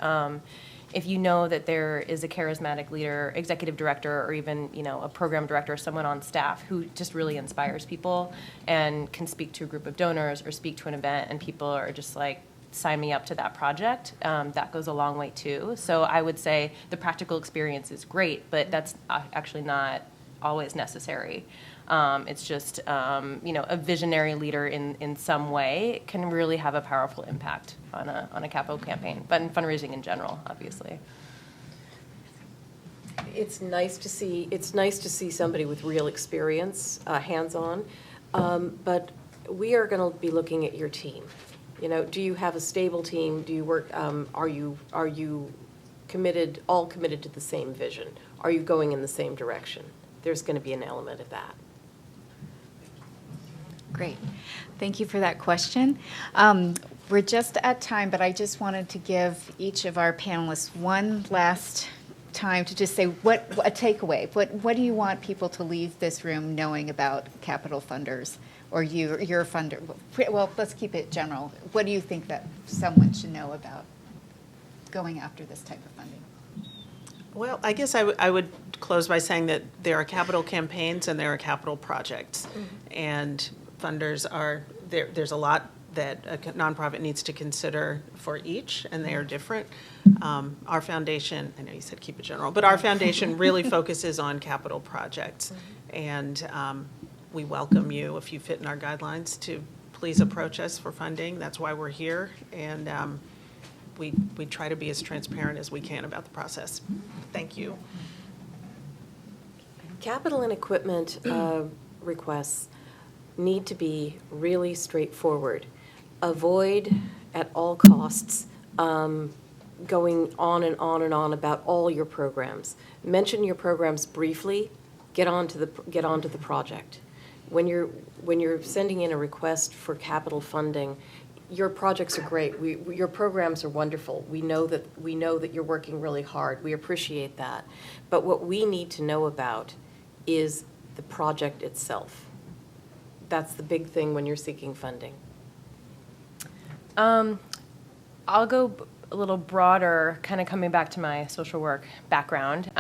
If you know that there is a charismatic leader, executive director, or even, a program director, or someone on staff who just really inspires people and can speak to a group of donors or speak to an event, and people are just like, sign me up to that project, that goes a long way too. So I would say the practical experience is great, but that's actually not always necessary. It's just, a visionary leader in some way can really have a powerful impact on a capital campaign, but in fundraising in general, obviously. It's nice to see somebody with real experience, hands-on, but we are going to be looking at your team. Do you have a stable team? Do you work? Are you all committed to the same vision? Are you going in the same direction? There's going to be an element of that. Great. Thank you for that question. We're just at time, but I just wanted to give each of our panelists one last time to just say a takeaway. What do you want people to leave this room knowing about capital funders or your funder? Well, let's keep it general. What do you think that someone should know about going after this type of funding? Well, I guess I would close by saying that there are capital campaigns and there are capital projects. And funders there's a lot that a nonprofit needs to consider for each, and they are different. Our foundation, I know you said keep it general, but our foundation really focuses on capital projects. And we welcome you, if you fit in our guidelines, to please approach us for funding. That's why we're here. And we try to be as transparent as we can about the process. Thank you. Capital and equipment requests need to be really straightforward. Avoid at all costs going on and on and on about all your programs. Mention your programs briefly. Get onto the project. When you're sending in a request for capital funding, your projects are great. Your programs are wonderful. We know that you're working really hard. We appreciate that. But what we need to know about is the project itself. That's the big thing when you're seeking funding. I'll go a little broader, kind of coming back to my social work background,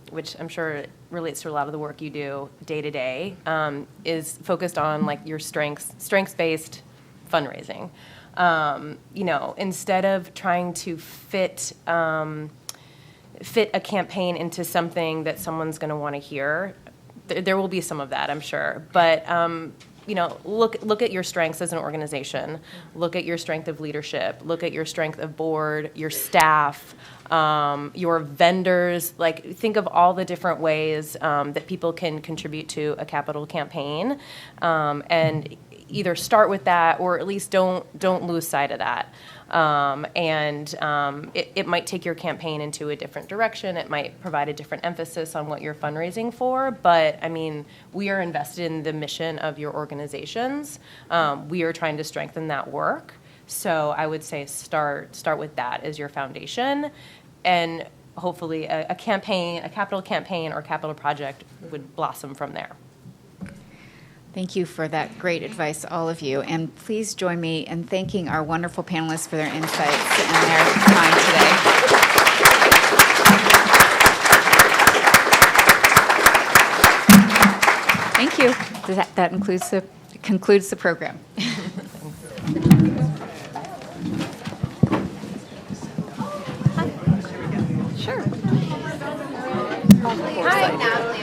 which I'm sure relates to a lot of the work you do day to day, is focused on like your strengths-based fundraising. Instead of trying to fit a campaign into something that someone's going to want to hear, there will be some of that, I'm sure. But look at your strengths as an organization. Look at your strength of leadership. Look at your strength of board, your staff, your vendors. Like, think of all the different ways that people can contribute to a capital campaign, and either start with that or at least don't lose sight of that. It might take your campaign into a different direction. It might provide a different emphasis on what you're fundraising for. But I mean, we are invested in the mission of your organizations. We are trying to strengthen that work. So I would say start with that as your foundation, and hopefully a capital campaign or capital project would blossom from there. Thank you for that great advice, all of you. And please join me in thanking our wonderful panelists for their insights and their time today. Thank you. That concludes the program. Sure. Hi, Natalie.